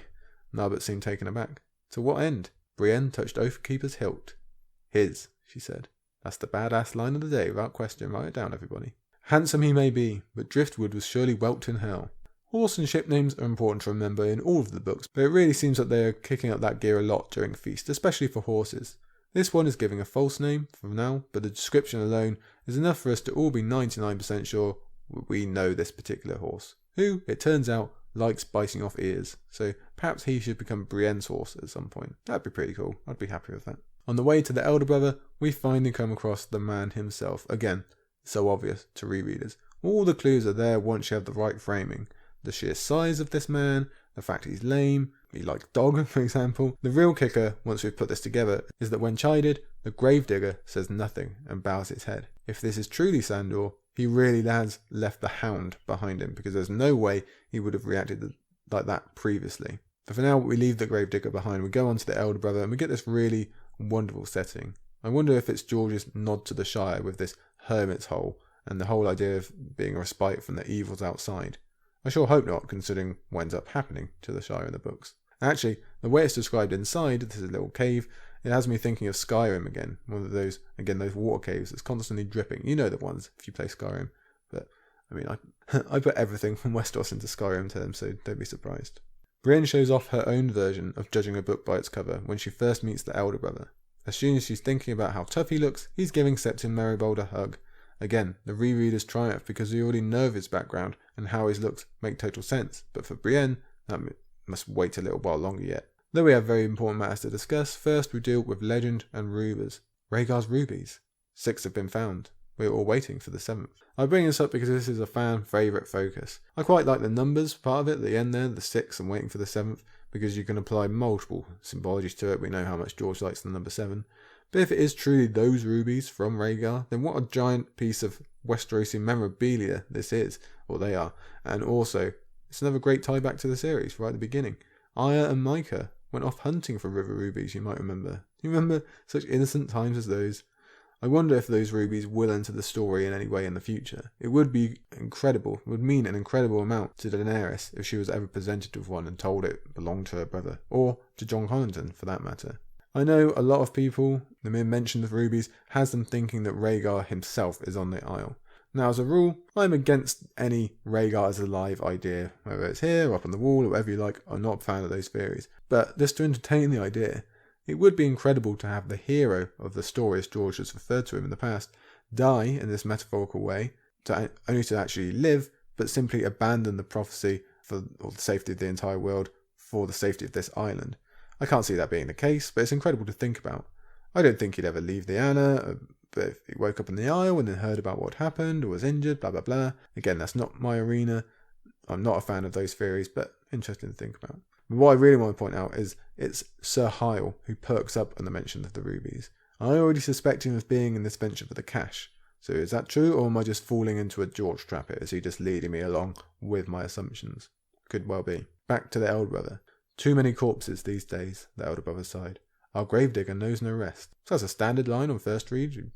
Narbut seemed taken aback. "To what end?" Brienne touched Oathkeeper's hilt. "His," she said. "That's the badass line of the day, without question. Write it down, everybody. Handsome he may be, but Driftwood was surely whelped in hell." Horse and ship names are important to remember in all of the books, but it really seems that they are kicking up that gear a lot during Feast, especially for horses. This one is giving a false name for now, but the description alone is enough for us to all be 99% sure we know this particular horse, who, it turns out, likes biting off ears, so perhaps he should become Brienne's horse at some point. That'd be pretty cool. I'd be happy with that. On the way to the elder brother, we finally come across the man himself. Again, so obvious to rereaders. All the clues are there once you have the right framing. The sheer size of this man, the fact he's lame, he likes dog, for example. The real kicker, once we've put this together, is that when chided, the gravedigger says nothing and bows his head. If this is truly Sandor, he really has left the hound behind him, because there's no way he would have reacted like that previously. But for now, we leave the gravedigger behind. We go on to the elder brother, and we get this really wonderful setting. I wonder if it's George's nod to the Shire with this hermit's hole, and the whole idea of being a respite from the evils outside. I sure hope not, considering what ends up happening to the Shire in the books. Actually, the way it's described inside, this is a little cave, it has me thinking of Skyrim again. One of those, again, those water caves that's constantly dripping. You know the ones, if you play Skyrim. But, I mean, I put everything from Westeros into Skyrim terms, so don't be surprised. Brienne shows off her own version of judging a book by its cover when she first meets the elder brother. As soon as she's thinking about how tough he looks, he's giving Septim Maribald a hug. Again, the rereaders triumph because we already know of his background and how his looks make total sense, but for Brienne, that must wait a little while longer yet. Though we have very important matters to discuss, first we deal with legend and rumours. Rhaegar's rubies. 6 have been found. We're all waiting for the 7th. I bring this up because this is a fan favourite focus. I quite like the numbers part of it, the end there, the 6 and waiting for the 7th, because you can apply multiple symbologies to it. We know how much George likes the number 7. But if it is truly those rubies from Rhaegar, then what a giant piece of Westerosi memorabilia this is, or they are. And also, it's another great tie back to the series right at the beginning. Arya and Micah went off hunting for river rubies, you might remember. You remember such innocent times as those? I wonder if those rubies will enter the story in any way in the future. It would be incredible, it would mean an incredible amount to Daenerys if she was ever presented with one and told it belonged to her brother, or to John Collington for that matter. I know a lot of people, the mere mention of rubies has them thinking that Rhaegar himself is on the Isle. Now, as a rule, I'm against any Rhaegar is alive idea, whether it's here or up on the wall or whatever you like. I'm not a fan of those theories. But just to entertain the idea, it would be incredible to have the hero of the story, as George has referred to him in the past, die in this metaphorical way, only to actually live, but simply abandon the prophecy for the safety of the entire world for the safety of this island. I can't see that being the case, but it's incredible to think about. I don't think he'd ever leave Lyanna, but if he woke up in the Isle and then heard about what happened or was injured, blah blah blah. Again, that's not my arena. I'm not a fan of those theories, but interesting to think about. But what I really want to point out is it's Sir Hyle who perks up on the mention of the rubies. I already suspect him of being in this venture for the cash. So is that true, or am I just falling into a George trap here? Is he just leading me along with my assumptions? Could well be. Back to the elder brother. Too many corpses these days, the elder brother sighed. Our gravedigger knows no rest. So that's a standard line on first read. You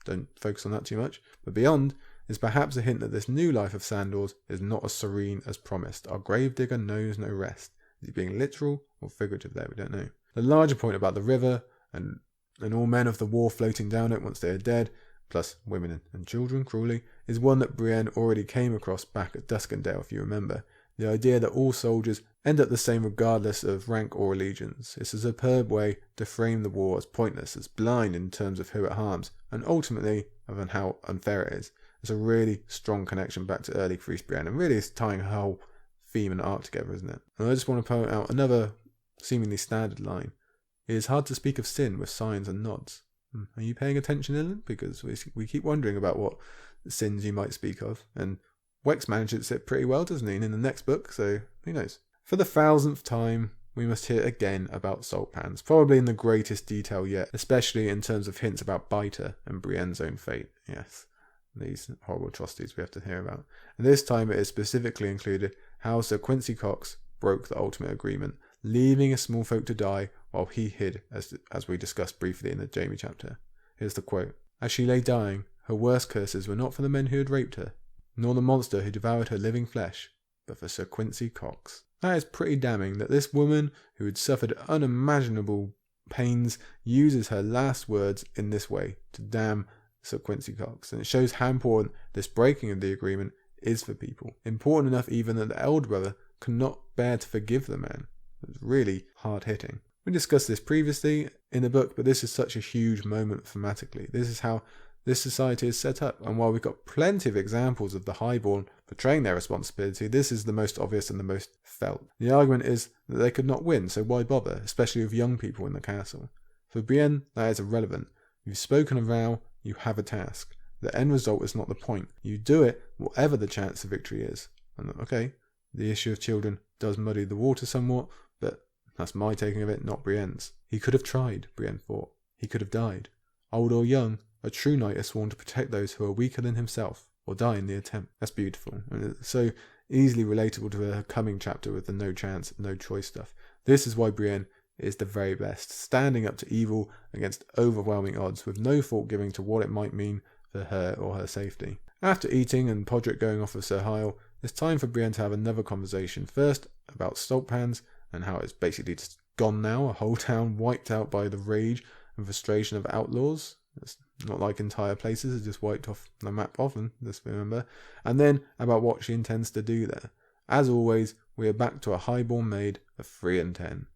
don't focus on that too much. But beyond is perhaps a hint that this new life of Sandor's is not as serene as promised. Our gravedigger knows no rest. Is he being literal or figurative there? We don't know. The larger point about the river and all men of the war floating down it once they are dead, plus women and children cruelly, is one that Brienne already came across back at Duskendale, if you remember. The idea that all soldiers end up the same regardless of rank or allegiance. It's a superb way to frame the war as pointless, as blind in terms of who it harms, and ultimately of how unfair it is. It's a really strong connection back to early Priest Brienne, and really it's tying her whole theme and arc together, isn't it? And I just want to point out another seemingly standard line. It is hard to speak of sin with signs and nods. Are you paying attention, Ilan? Because we keep wondering about what sins you might speak of, and Wex manages it pretty well, doesn't he, in the next book, so who knows. For the 1000th time, we must hear again about salt pans, probably in the greatest detail yet, especially in terms of hints about Biter and Brienne's own fate. Yes, these horrible atrocities we have to hear about. And this time it is specifically included how Sir Quincy Cox broke the ultimate agreement, leaving his small folk to die while he hid, as we discussed briefly in the Jaime chapter. Here's the quote. As she lay dying, her worst curses were not for the men who had raped her, nor the monster who devoured her living flesh, but for Sir Quincy Cox. That is pretty damning that this woman, who had suffered unimaginable pains, uses her last words in this way to damn Sir Quincy Cox. And it shows how important this breaking of the agreement is for people. Important enough even that the elder brother could not bear to forgive the man. It was really hard hitting. We discussed this previously in the book, but this is such a huge moment thematically. This is how this society is set up, and while we've got plenty of examples of the highborn portraying their responsibility, this is the most obvious and the most felt. The argument is that they could not win, so why bother, especially with young people in the castle? For Brienne, that is irrelevant. You've spoken a vow, you have a task. The end result is not the point. You do it, whatever the chance of victory is. And okay, the issue of children does muddy the water somewhat, but that's my taking of it, not Brienne's. He could have tried, Brienne thought. He could have died. Old or young, a true knight is sworn to protect those who are weaker than himself, or die in the attempt. That's beautiful. And it's so easily relatable to her coming chapter with the no chance, no choice stuff. This is why Brienne is the very best, standing up to evil against overwhelming odds, with no thought giving to what it might mean for her or her safety. After eating and Podrick going off with Sir Hyle, it's time for Brienne to have another conversation. First, about salt pans, and how it's basically just gone now, a whole town wiped out by the rage and frustration of outlaws. It's not like entire places are just wiped off the map often, just remember. And then about what she intends to do there. As always, we are back to a highborn maid of 3 and 10.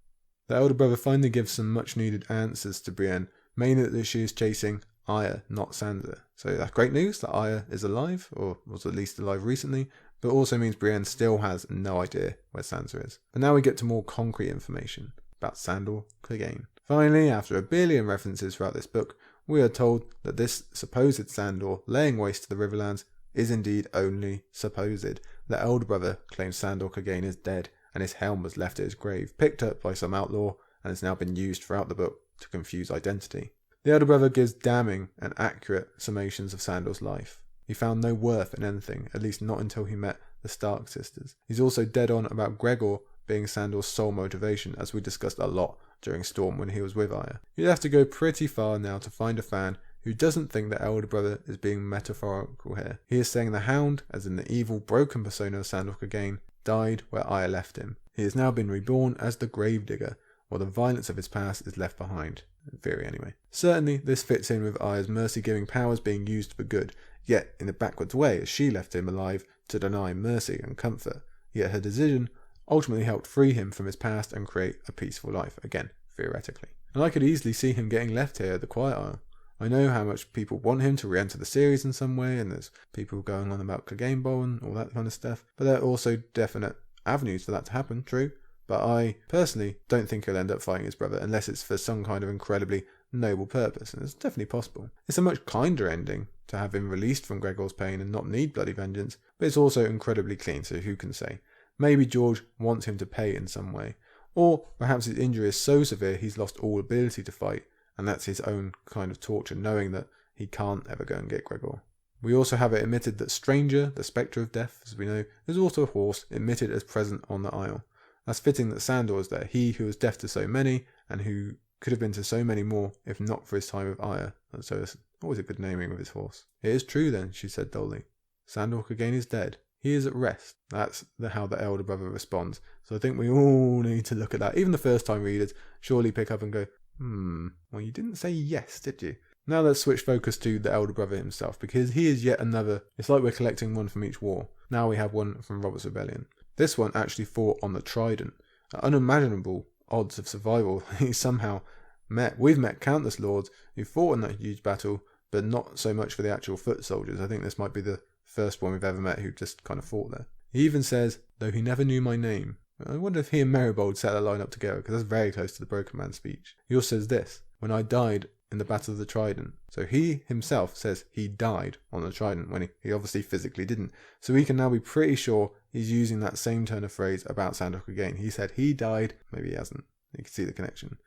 The elder brother finally gives some much needed answers to Brienne, mainly that she is chasing Arya, not Sansa. So that's great news that Arya is alive, or was at least alive recently, but also means Brienne still has no idea where Sansa is. But now we get to more concrete information about Sandor Clegane. Finally, after a billion references throughout this book, we are told that this supposed Sandor laying waste to the Riverlands is indeed only supposed. The elder brother claims Sandor Clegane is dead, and his helm was left at his grave, picked up by some outlaw, and has now been used throughout the book to confuse identity. The elder brother gives damning and accurate summations of Sandor's life. He found no worth in anything, at least not until he met the Stark sisters. He's also dead on about Gregor being Sandor's sole motivation, as we discussed a lot during Storm when he was with Arya. You'd have to go pretty far now to find a fan who doesn't think the elder brother is being metaphorical here. He is saying the Hound, as in the evil, broken persona of Sandor Clegane, died where Arya left him. He has now been reborn as the Gravedigger, while the violence of his past is left behind. in theory anyway. Certainly, this fits in with Arya's mercy-giving powers being used for good, yet in a backwards way, as she left him alive to deny mercy and comfort. Yet her decision ultimately helped free him from his past and create a peaceful life, again, theoretically. And I could easily see him getting left here at the Quiet Isle. I know how much people want him to re-enter the series in some way, and there's people going on about Clegane Bowl and all that kind of stuff, but there are also definite avenues for that to happen, true, but I personally don't think he'll end up fighting his brother unless it's for some kind of incredibly noble purpose, and it's definitely possible. It's a much kinder ending to have him released from Gregor's pain and not need bloody vengeance, but it's also incredibly clean, so who can say? Maybe George wants him to pay in some way, or perhaps his injury is so severe he's lost all ability to fight, and that's his own kind of torture, knowing that he can't ever go and get Gregor. We also have it admitted that Stranger, the spectre of death, as we know, is also a horse admitted as present on the Isle. That's fitting that Sandor is there, he who was deaf to so many, and who could have been to so many more if not for his time with Arya, and so it's always a good naming of his horse. It is true then, she said dully. Sandor Clegane is dead. He is at rest. That's how the elder brother responds. So I think we all need to look at that. Even the first time readers surely pick up and go, well, you didn't say yes, did you? Now let's switch focus to the elder brother himself, because he is yet another. It's like we're collecting one from each war. Now we have one from Robert's Rebellion. This one actually fought on the Trident. At unimaginable odds of survival, he somehow met. We've met countless lords who fought in that huge battle, but not so much for the actual foot soldiers. I think this might be the first one we've ever met who just kind of fought there. He even says, though he never knew my name. I wonder if he and Maribold set that line up together, because that's very close to the Broken Man speech. He also says this, when I died in the Battle of the Trident. So he himself says he died on the Trident when he obviously physically didn't. So we can now be pretty sure he's using that same turn of phrase about Sandor Clegane. He said he died, maybe he hasn't. You can see the connection.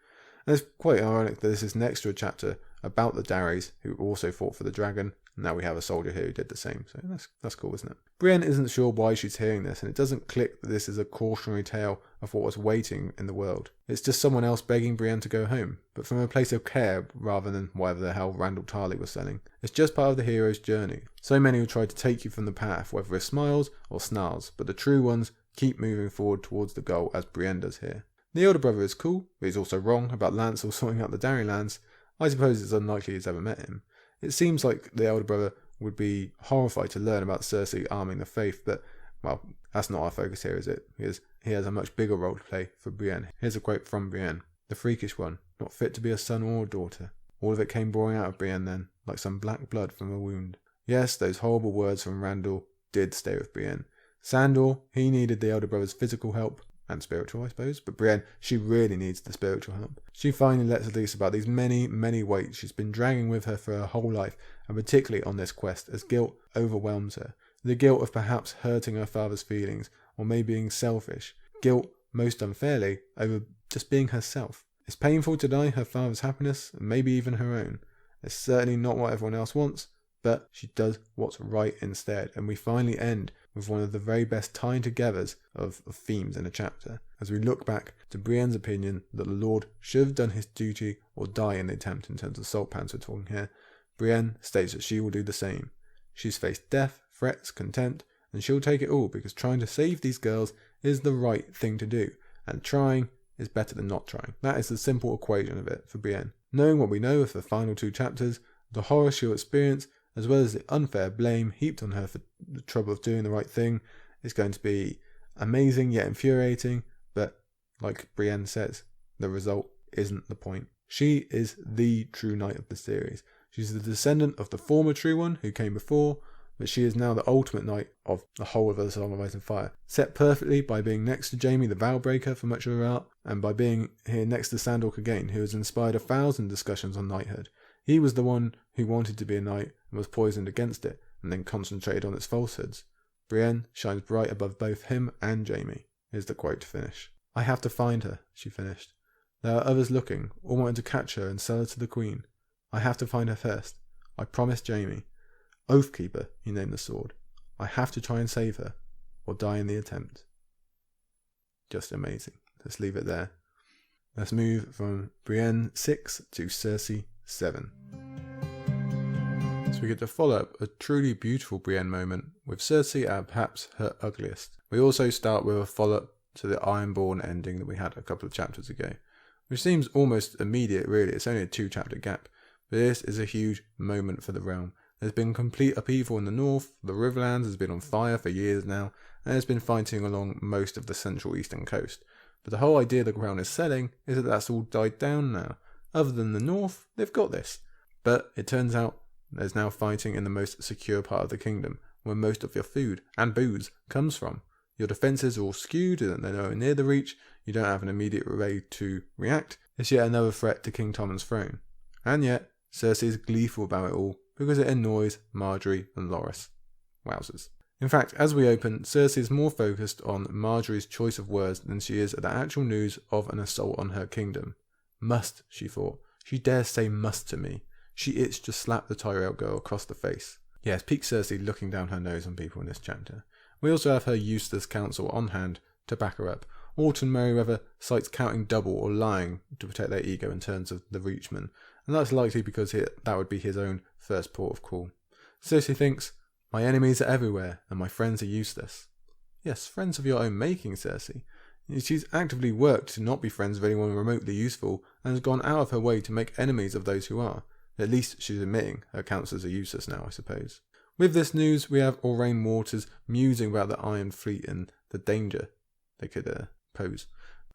And it's quite ironic that this is an extra chapter about the Darrys, who also fought for the dragon. Now we have a soldier here who did the same, so that's cool, isn't it? Brienne isn't sure why she's hearing this, and it doesn't click that this is a cautionary tale of what was waiting in the world. It's just someone else begging Brienne to go home, but from a place of care rather than whatever the hell Randall Tarley was selling. It's just part of the hero's journey. So many will try to take you from the path, whether with smiles or snarls, but the true ones keep moving forward towards the goal, as Brienne does here. The elder brother is cool, but he's also wrong about Lancel sorting out the Darry lands. I suppose it's unlikely he's ever met him. It seems like the elder brother would be horrified to learn about Cersei arming the faith, but, well, that's not our focus here, is it? Because he has a much bigger role to play for Brienne. Here's a quote from Brienne. The freakish one, not fit to be a son or a daughter. All of it came pouring out of Brienne then, like some black blood from a wound. Yes, those horrible words from Randall did stay with Brienne. Sandor, he needed the elder brother's physical help, and spiritual, I suppose, but Brienne, she really needs the spiritual help. She finally lets loose about these many, many weights she's been dragging with her for her whole life, and particularly on this quest, as guilt overwhelms her. The guilt of perhaps hurting her father's feelings, or maybe being selfish. Guilt, most unfairly, over just being herself. It's painful to deny her father's happiness, and maybe even her own. It's certainly not what everyone else wants, but she does what's right instead, and we finally end with one of the very best tying togethers of themes in a chapter, as we look back to Brienne's opinion that the Lord should have done his duty or die in the attempt in terms of salt pans we're talking here. Brienne states that she will do the same. She's faced death, threats, contempt, and she'll take it all because trying to save these girls is the right thing to do, and trying is better than not trying. That is the simple equation of it for Brienne. Knowing what we know of the final two chapters, the horror she'll experience, as well as the unfair blame heaped on her for the trouble of doing the right thing, is going to be amazing yet infuriating, but like Brienne says, the result isn't the point. She is the true knight of the series. She's the descendant of the former true one who came before, but she is now the ultimate knight of the whole of the Song of Ice and Fire. Set perfectly by being next to Jaime the Vow-breaker for much of her art, and by being here next to Sandor Clegane, who has inspired 1,000 discussions on knighthood. He was the one who wanted to be a knight and was poisoned against it, and then concentrated on its falsehoods. Brienne shines bright above both him and Jaime. Here's the quote to finish. I have to find her, she finished. There are others looking, all wanting to catch her and sell her to the Queen. I have to find her first. I promised Jaime. Oathkeeper, he named the sword. I have to try and save her, or die in the attempt. Just amazing. Let's leave it there. Let's move from Brienne 6 to Cersei 7. So we get to follow up a truly beautiful Brienne moment with Cersei at perhaps her ugliest. We also start with a follow-up to the Ironborn ending that we had a couple of chapters ago. which seems almost immediate really, it's only a 2-chapter gap, but this is a huge moment for the realm. There's been complete upheaval in the north, the Riverlands has been on fire for years now, and there's been fighting along most of the central eastern coast. But the whole idea the Crown is selling is that that's all died down now. Other than the north, they've got this. But it turns out there's now fighting in the most secure part of the kingdom, where most of your food and booze comes from. Your defences are all skewed and they're nowhere near the reach, you don't have an immediate way to react. It's yet another threat to King Tommen's throne. And yet, Cersei is gleeful about it all because it annoys Margaery and Loras. Wowzers. In fact, as we open, Cersei is more focused on Margaery's choice of words than she is at the actual news of an assault on her kingdom. Must, she thought. She dares say must to me. She itched to slap the Tyrell girl across the face. Yes, peak Cersei looking down her nose on people in this chapter. We also have her useless counsel on hand to back her up. Alton Merryweather cites counting double or lying to protect their ego in terms of the Reachman, and that's likely because that would be his own first port of call. Cersei thinks, my enemies are everywhere, and my friends are useless. Yes, friends of your own making, Cersei. She's actively worked to not be friends with anyone remotely useful, and has gone out of her way to make enemies of those who are. At least she's admitting her counsellors are useless now, I suppose. With this news, we have Aurane Waters musing about the Iron Fleet and the danger they could pose.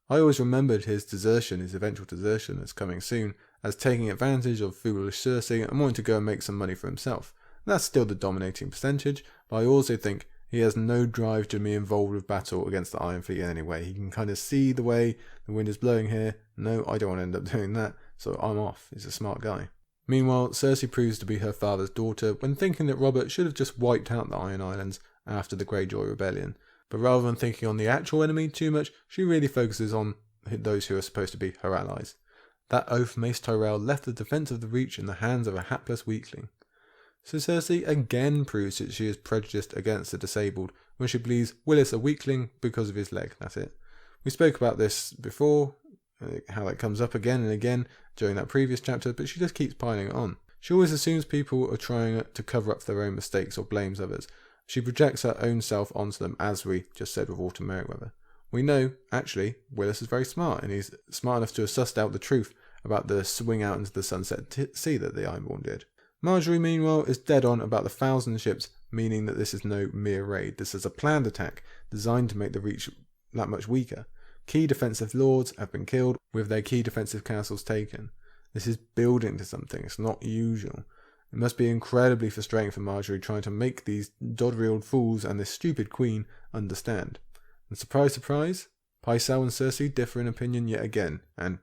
I always remembered his eventual desertion as coming soon, as taking advantage of foolish Cersei and wanting to go and make some money for himself. That's still the dominating percentage, but I also think he has no drive to be involved with battle against the Iron Fleet in any way. He can kind of see the way the wind is blowing here. No, I don't want to end up doing that, so I'm off. He's a smart guy. Meanwhile, Cersei proves to be her father's daughter when thinking that Robert should have just wiped out the Iron Islands after the Greyjoy Rebellion. But rather than thinking on the actual enemy too much, she really focuses on those who are supposed to be her allies. That oaf Mace Tyrell left the defence of the Reach in the hands of a hapless weakling. So Cersei again proves that she is prejudiced against the disabled when she believes Willis a weakling because of his leg, that's it. We spoke about this before, how it comes up again and again during that previous chapter, but she just keeps piling it on. She always assumes people are trying to cover up their own mistakes or blames others. She projects her own self onto them, as we just said with Alton Merryweather. We know, actually, Willis is very smart, and he's smart enough to have sussed out the truth about the swing out into the sunset sea that the Ironborn did. Margaery, meanwhile, is dead on about the 1,000 ships, meaning that this is no mere raid. This is a planned attack designed to make the Reach that much weaker. Key defensive lords have been killed, with their key defensive castles taken. This is building to something. It's not usual. It must be incredibly frustrating for Margaery trying to make these doddery old fools and this stupid queen understand. And surprise, surprise, Pycelle and Cersei differ in opinion yet again, and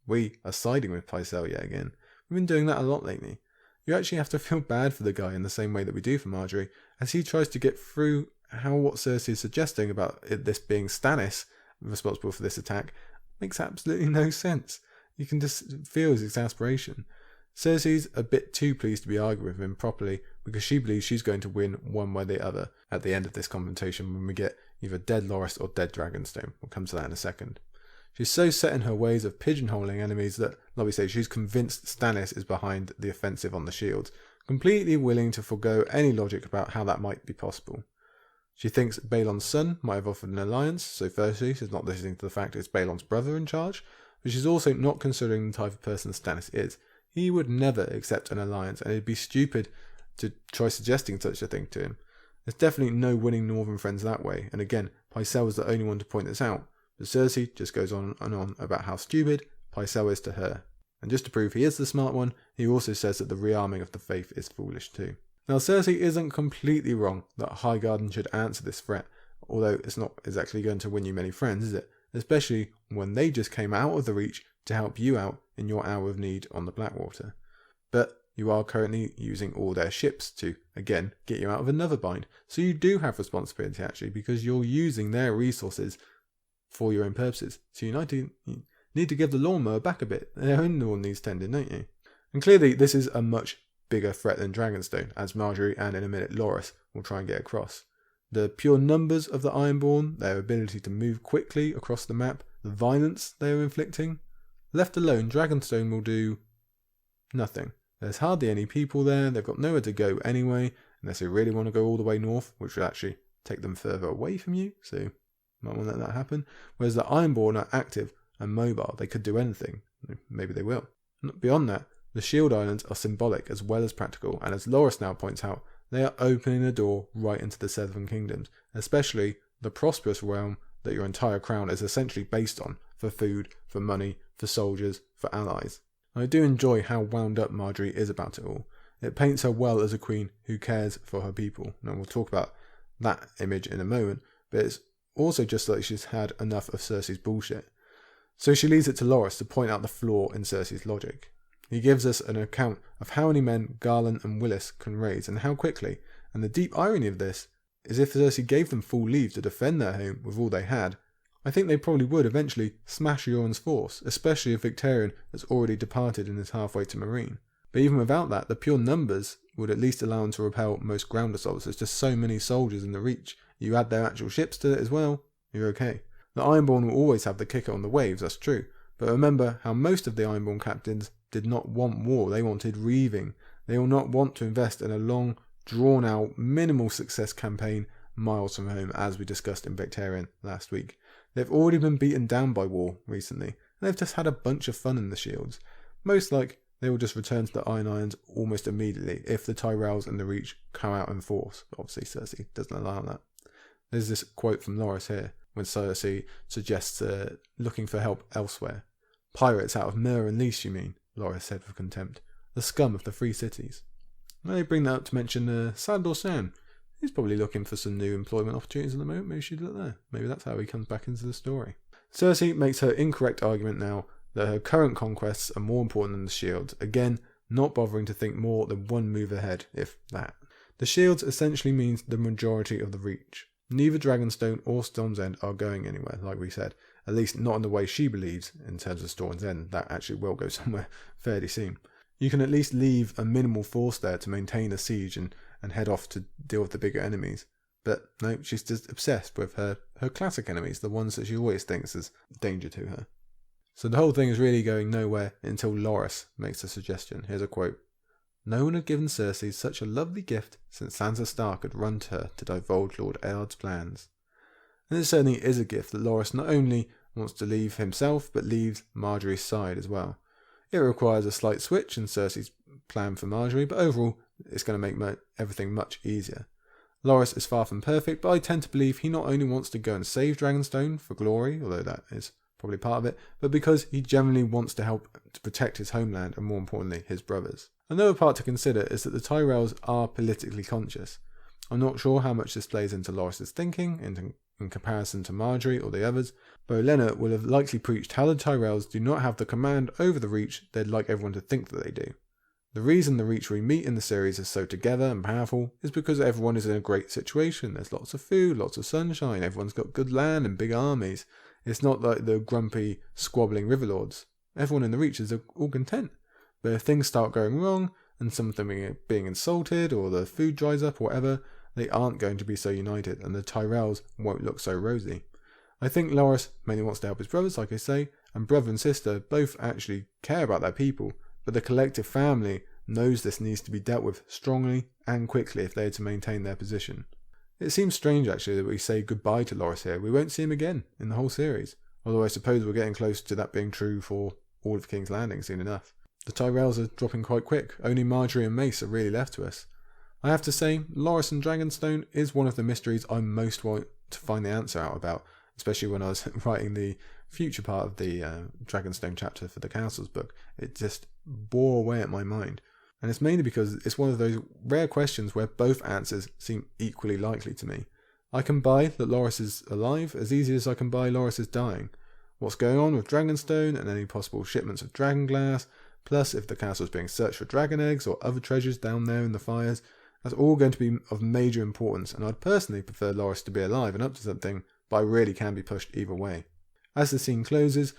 we are siding with Pycelle yet again. We've been doing that a lot lately. You actually have to feel bad for the guy in the same way that we do for Margaery, as he tries to get through what Cersei is suggesting about this being Stannis responsible for this attack makes absolutely no sense. You can just feel his exasperation. Cersei's a bit too pleased to be arguing with him properly because she believes she's going to win one way or the other at the end of this confrontation when we get either dead Loras or dead Dragonstone. We'll come to that in a second. She's so set in her ways of pigeonholing enemies that, like we say, she's convinced Stannis is behind the offensive on the shields, completely willing to forego any logic about how that might be possible. She thinks Balon's son might have offered an alliance, so firstly, she's not listening to the fact it's Balon's brother in charge, but she's also not considering the type of person Stannis is. He would never accept an alliance, and it'd be stupid to try suggesting such a thing to him. There's definitely no winning northern friends that way, and again, Pycelle was the only one to point this out, but Cersei just goes on and on about how stupid Pycelle is to her. And just to prove he is the smart one, he also says that the rearming of the faith is foolish too. Now Cersei isn't completely wrong that Highgarden should answer this threat, although it's not exactly going to win you many friends, is it? Especially when they just came out of the Reach to help you out in your hour of need on the Blackwater. But you are currently using all their ships to, again, get you out of another bind. So you do have responsibility actually, because you're using their resources for your own purposes. So you need to give the lawnmower back a bit. Their own lawn needs tending, don't you? And clearly this is a much bigger threat than Dragonstone, as Margaery and in a minute Loras will try and get across. The pure numbers of the Ironborn, their ability to move quickly across the map, the violence they are inflicting. Left alone, Dragonstone will do nothing. There's hardly any people there, they've got nowhere to go anyway, unless they really want to go all the way north, which would actually take them further away from you, so you might want to let that happen. Whereas the Ironborn are active and mobile. They could do anything. Maybe they will. Beyond that, the Shield Islands are symbolic as well as practical, and as Loras now points out, they are opening a door right into the Seven Kingdoms, especially the prosperous realm that your entire crown is essentially based on, for food, for money, for soldiers, for allies. I do enjoy how wound up Margaery is about it all. It paints her well as a queen who cares for her people. Now we'll talk about that image in a moment, but it's also just like she's had enough of Cersei's bullshit. So she leaves it to Loras to point out the flaw in Cersei's logic. He gives us an account of how many men Garland and Willis can raise and how quickly, and the deep irony of this is if Cersei gave them full leave to defend their home with all they had, I think they probably would eventually smash Euron's force, especially if Victarion has already departed and is halfway to Meereen. But even without that, the pure numbers would at least allow them to repel most ground assaults. There's just so many soldiers in the Reach. You add their actual ships to it as well, you're okay. The Ironborn will always have the kicker on the waves, that's true. But remember how most of the Ironborn captains did not want war, they wanted reaving. They will not want to invest in a long, drawn-out, minimal success campaign miles from home, as we discussed in Victarion last week. They've already been beaten down by war recently, and they've just had a bunch of fun in the Shields. Most like they will just return to the Iron Islands almost immediately if the Tyrells and the Reach come out in force. Obviously Cersei doesn't allow that. There's this quote from Loras here, when Cersei suggests looking for help elsewhere. "Pirates out of Myr and Lys, you mean?" Loras said with contempt. "The scum of the free cities." They bring that up to mention Sandor San. He's probably looking for some new employment opportunities at the moment. Maybe she'd look there. Maybe that's how he comes back into the story. Cersei makes her incorrect argument now that her current conquests are more important than the Shield, again not bothering to think more than one move ahead, if that. The Shields essentially means the majority of the Reach. Neither Dragonstone or Storm's End are going anywhere, like we said, at least not in the way she believes in terms of Storm's End. That actually will go somewhere fairly soon. You can at least leave a minimal force there to maintain a siege and head off to deal with the bigger enemies. But no, she's just obsessed with her classic enemies, the ones that she always thinks is danger to her. So the whole thing is really going nowhere until Loras makes a suggestion. Here's a quote. "No one had given Cersei such a lovely gift since Sansa Stark had run to her to divulge Lord Eard's plans." And this certainly is a gift that Loras not only wants to leave himself, but leaves Margaery's side as well. It requires a slight switch in Cersei's plan for Margaery, but overall it's going to make everything much easier. Loras is far from perfect, but I tend to believe he not only wants to go and save Dragonstone for glory, although that is probably part of it, but because he genuinely wants to help to protect his homeland and more importantly his brothers. Another part to consider is that the Tyrells are politically conscious. I'm not sure how much this plays into Loras' thinking in comparison to Margaery or the others, but Olenna will have likely preached how the Tyrells do not have the command over the Reach they'd like everyone to think that they do. The reason the Reach we meet in the series is so together and powerful is because everyone is in a great situation. There's lots of food, lots of sunshine, everyone's got good land and big armies. It's not like the grumpy, squabbling riverlords. Everyone in the Reach is all content. But if things start going wrong, and something being insulted, or the food dries up, or whatever, they aren't going to be so united, and the Tyrells won't look so rosy. I think Loras mainly wants to help his brothers, like I say, and brother and sister both actually care about their people, but the collective family knows this needs to be dealt with strongly and quickly if they are to maintain their position. It seems strange actually that we say goodbye to Loras here. We won't see him again in the whole series, although I suppose we're getting close to that being true for all of King's Landing soon enough. The Tyrells are dropping quite quick. Only Margaery and Mace are really left to us. I have to say, Loras and Dragonstone is one of the mysteries I most want to find the answer out about, especially when I was writing the future part of the Dragonstone chapter for the Council's book. It just bore away at my mind. And it's mainly because it's one of those rare questions where both answers seem equally likely to me. I can buy that Loras is alive as easy as I can buy Loras is dying. What's going on with Dragonstone and any possible shipments of dragonglass, plus if the castle is being searched for dragon eggs or other treasures down there in the fires, that's all going to be of major importance, and I'd personally prefer Loras to be alive and up to something, but I really can be pushed either way. As the scene closes,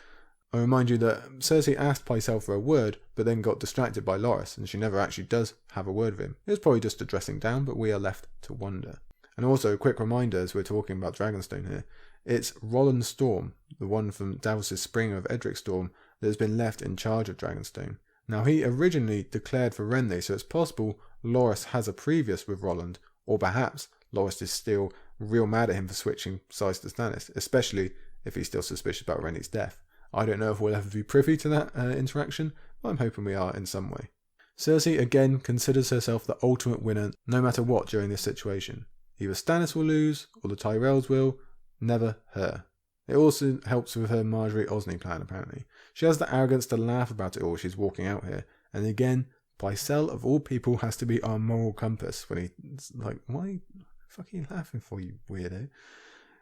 I remind you that Cersei asked Pycelle for a word, but then got distracted by Loras, and she never actually does have a word with him. It was probably just a dressing down, but we are left to wonder. And also, a quick reminder as we're talking about Dragonstone here, it's Rolland Storm, the one from Davos' Spring of Edric Storm, that has been left in charge of Dragonstone. Now, he originally declared for Renly, so it's possible Loras has a previous with Rolland, or perhaps Loras is still real mad at him for switching sides to Stannis, especially if he's still suspicious about Renly's death. I don't know if we'll ever be privy to that interaction, but I'm hoping we are in some way. Cersei again considers herself the ultimate winner no matter what during this situation. Either Stannis will lose, or the Tyrells will, never her. It also helps with her Marjorie Osney plan, apparently. She has the arrogance to laugh about it all she's walking out here. And again, Pycelle, of all people, has to be our moral compass when he's like, why the fuck are you laughing for, you weirdo?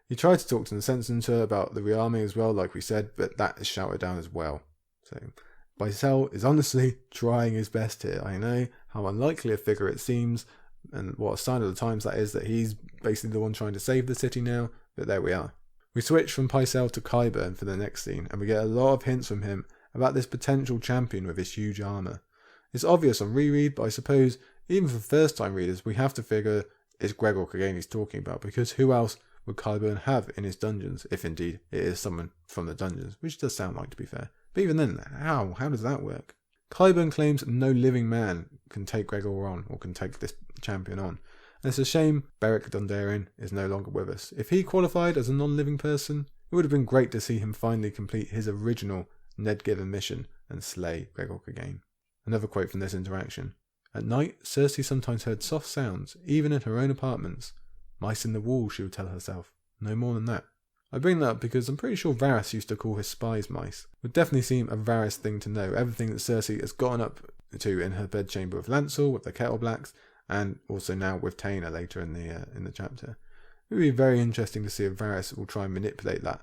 He tried to talk to the sense into her about the rearming as well, like we said, but that is shouted down as well. So Pycelle is honestly trying his best here. I know how unlikely a figure it seems, and what a sign of the times that is, that he's basically the one trying to save the city now, but there we are. We switch from Pycelle to Qyburn for the next scene, and we get a lot of hints from him about this potential champion with his huge armour. It's obvious on reread, but I suppose, even for first-time readers, we have to figure it's Gregor Clegane he's talking about, because who else would Qyburn have in his dungeons, if indeed it is someone from the dungeons, which does sound like, to be fair. But even then, how does that work? Qyburn claims no living man can take Gregor on, or can take this champion on. And it's a shame Beric Dondarrion is no longer with us. If he qualified as a non-living person, it would have been great to see him finally complete his original Ned given mission and slay Gregor Clegane. Another quote from this interaction. At night, Cersei sometimes heard soft sounds, even in her own apartments. Mice in the wall, she would tell herself. No more than that. I bring that up because I'm pretty sure Varys used to call his spies mice. It would definitely seem a Varys thing to know. Everything that Cersei has gotten up to in her bedchamber with Lancel, with the Kettle Blacks, and also now with Taena later in the chapter. It would be very interesting to see if Varys will try and manipulate that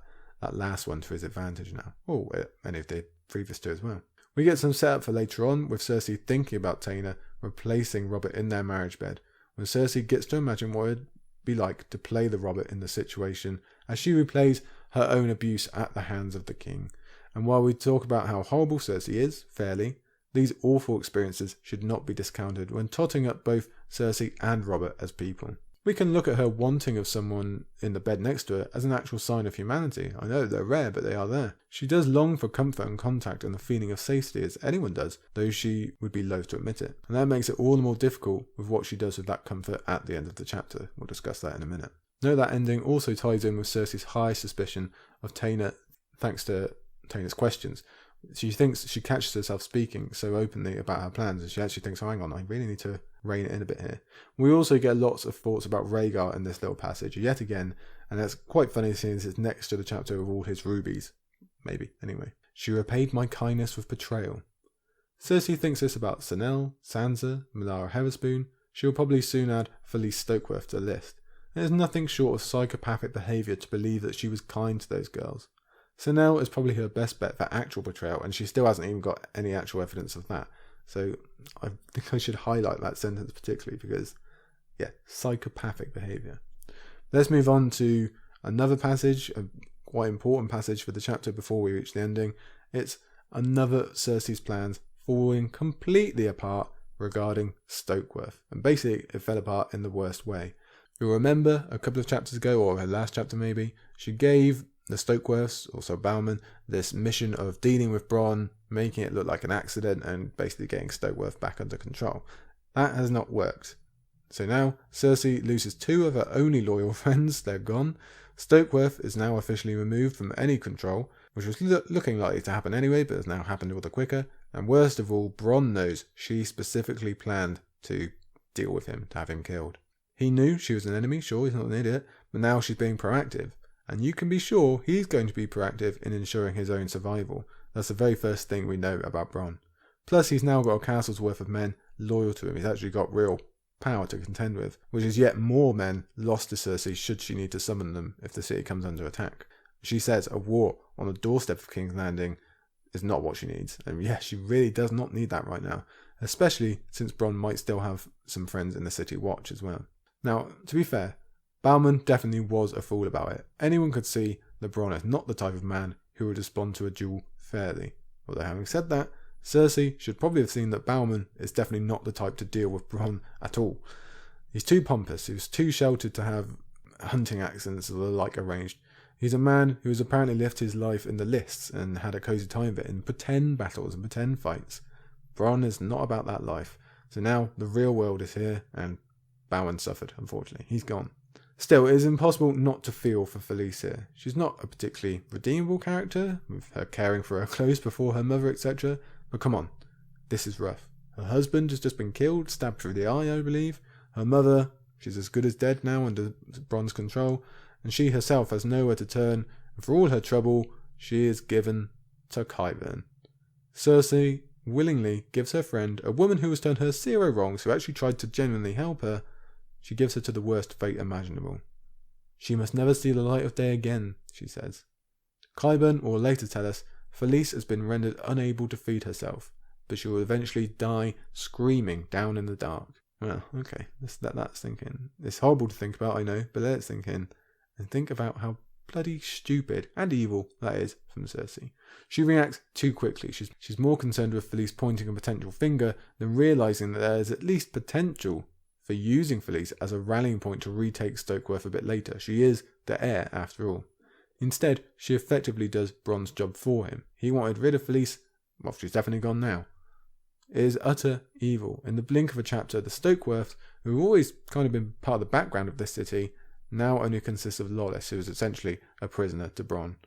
last one to his advantage now. Or any of the previous two as well. We get some setup for later on, with Cersei thinking about Taena replacing Robert in their marriage bed, when Cersei gets to imagine what it'd be like to play the Robert in the situation, as she replays her own abuse at the hands of the king. And while we talk about how horrible Cersei is, fairly, these awful experiences should not be discounted when totting up both Cersei and Robert as people. We can look at her wanting of someone in the bed next to her as an actual sign of humanity. I know they're rare, but they are there. She does long for comfort and contact and the feeling of safety, as anyone does, though she would be loath to admit it. And that makes it all the more difficult with what she does with that comfort at the end of the chapter. We'll discuss that in a minute. Note that ending also ties in with Cersei's high suspicion of Taena, thanks to Taena's questions. She thinks she catches herself speaking so openly about her plans, and she actually thinks, oh, hang on, I really need to rein it in a bit here. We also get lots of thoughts about Rhaegar in this little passage, yet again, and that's quite funny since it's next to the chapter of all his rubies. Maybe, anyway. She repaid my kindness with betrayal. Cersei thinks this about Sanel, Sansa, Melara Heatherspoon. She'll probably soon add Falyse Stokeworth to the list. There's nothing short of psychopathic behaviour to believe that she was kind to those girls. Sanel is probably her best bet for actual betrayal, and she still hasn't even got any actual evidence of that. So I think I should highlight that sentence particularly because, yeah, psychopathic behaviour. Let's move on to another passage, a quite important passage for the chapter before we reach the ending. It's another Cersei's plans falling completely apart regarding Stokeworth. And basically it fell apart in the worst way. You'll remember a couple of chapters ago, or her last chapter maybe, she gave the Stokeworths, also Bowman, this mission of dealing with Bronn, making it look like an accident and basically getting Stokeworth back under control. That has not worked. So now Cersei loses two of her only loyal friends, they're gone. Stokeworth is now officially removed from any control, which was looking likely to happen anyway, but has now happened all the quicker. And worst of all, Bronn knows she specifically planned to deal with him, to have him killed. He knew she was an enemy, sure, he's not an idiot, but now she's being proactive. And you can be sure he's going to be proactive in ensuring his own survival. That's the very first thing we know about Bronn. Plus, he's now got a castle's worth of men loyal to him. He's actually got real power to contend with, which is yet more men lost to Cersei should she need to summon them if the city comes under attack. She says a war on the doorstep of King's Landing is not what she needs. And yeah, she really does not need that right now, especially since Bronn might still have some friends in the city watch as well. Now, to be fair, Bowman definitely was a fool about it. Anyone could see that Bronn is not the type of man who would respond to a duel fairly. Although having said that, Cersei should probably have seen that Bowman is definitely not the type to deal with Bronn at all. He's too pompous, he was too sheltered to have hunting accents or the like arranged. He's a man who has apparently lived his life in the lists and had a cosy time of it in pretend battles and pretend fights. Bronn is not about that life. So now the real world is here and Bowman suffered, unfortunately. He's gone. Still, it is impossible not to feel for Falyse here. She's not a particularly redeemable character, with her caring for her clothes before her mother, etc. But come on, this is rough. Her husband has just been killed, stabbed through the eye, I believe. Her mother, she's as good as dead now under Bronn's control, and she herself has nowhere to turn, and for all her trouble, she is given to Qyburn. Cersei willingly gives her friend, a woman who has done her zero wrongs, who actually tried to genuinely help her, she gives her to the worst fate imaginable. She must never see the light of day again, she says. Qyburn will later tell us Falyse has been rendered unable to feed herself, but she will eventually die screaming down in the dark. Well, okay, that's thinking. It's horrible to think about, I know, but let's think in and think about how bloody stupid and evil that is from Cersei. She reacts too quickly. She's more concerned with Falyse pointing a potential finger than realising that there is at least potential for using Falyse as a rallying point to retake Stokeworth a bit later. She is the heir, after all. Instead, she effectively does Bronn's job for him. He wanted rid of Falyse. Well, she's definitely gone now. It is utter evil. In the blink of a chapter, the Stokeworths, who have always kind of been part of the background of this city, now only consists of Loras, who is essentially a prisoner to Bronn.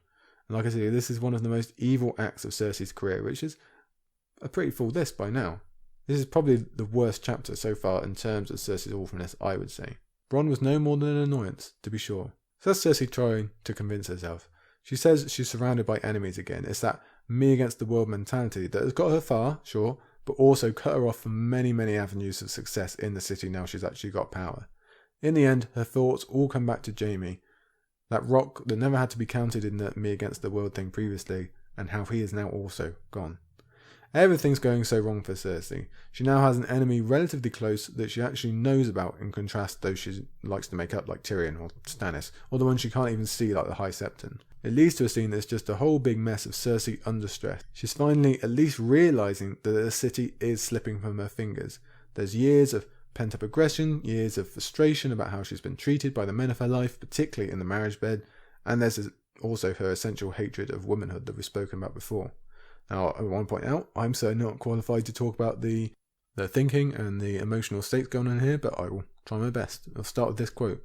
And like I say, this is one of the most evil acts of Cersei's career, which is a pretty full list by now. This is probably the worst chapter so far in terms of Cersei's awfulness, I would say. Bronn was no more than an annoyance, to be sure. So that's Cersei trying to convince herself. She says she's surrounded by enemies again. It's that me against the world mentality that has got her far, sure, but also cut her off from many, many avenues of success in the city now she's actually got power. In the end, her thoughts all come back to Jaime, that rock that never had to be counted in the me against the world thing previously, and how he is now also gone. Everything's going so wrong for Cersei. She now has an enemy relatively close that she actually knows about, in contrast to those she likes to make up like Tyrion or Stannis, or the ones she can't even see like the High Septon. It leads to a scene that's just a whole big mess of Cersei under stress. She's finally at least realising that the city is slipping from her fingers. There's years of pent-up aggression, years of frustration about how she's been treated by the men of her life, particularly in the marriage bed, and there's also her essential hatred of womanhood that we've spoken about before. Now, I want to point out, I'm certainly not qualified to talk about the thinking and the emotional states going on here, but I will try my best. I'll start with this quote.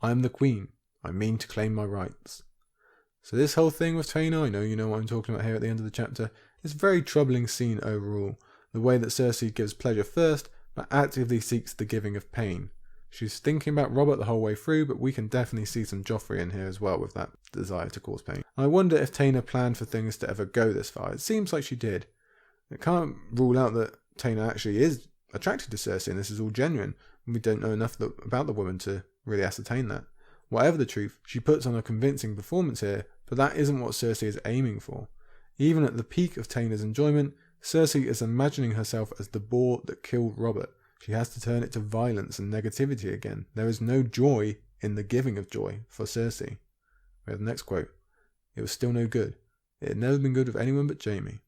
I am the queen. I mean to claim my rights. So this whole thing with Taena, I know you know what I'm talking about here at the end of the chapter, is a very troubling scene overall. The way that Cersei gives pleasure first, but actively seeks the giving of pain. She's thinking about Robert the whole way through, but we can definitely see some Joffrey in here as well with that desire to cause pain. I wonder if Taena planned for things to ever go this far. It seems like she did. It can't rule out that Taena actually is attracted to Cersei and this is all genuine. We don't know enough about the woman to really ascertain that. Whatever the truth, she puts on a convincing performance here, but that isn't what Cersei is aiming for. Even at the peak of Taena's enjoyment, Cersei is imagining herself as the boar that killed Robert. She has to turn it to violence and negativity again. There is no joy in the giving of joy for Cersei. We have the next quote. It was still no good. It had never been good with anyone but Jaime.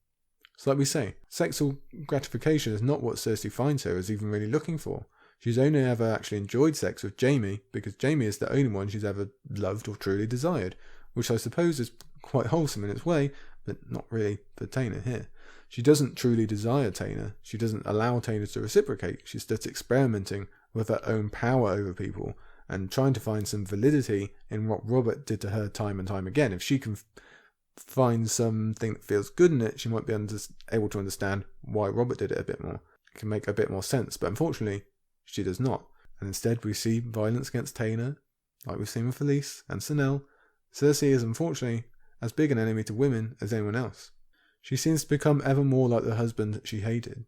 So like we say, sexual gratification is not what Cersei finds her as even really looking for. She's only ever actually enjoyed sex with Jaime because Jaime is the only one she's ever loved or truly desired, which I suppose is quite wholesome in its way, but not really for Taena here. She doesn't truly desire Taena. She doesn't allow Taena to reciprocate. She's just experimenting with her own power over people and trying to find some validity in what Robert did to her time and time again. If she can find something that feels good in it, she might be able to understand why Robert did it a bit more. It can make a bit more sense, but unfortunately, she does not. And instead, we see violence against Taena, like we've seen with Falyse and Synelle. Cersei is unfortunately as big an enemy to women as anyone else. She seems to become ever more like the husband that she hated.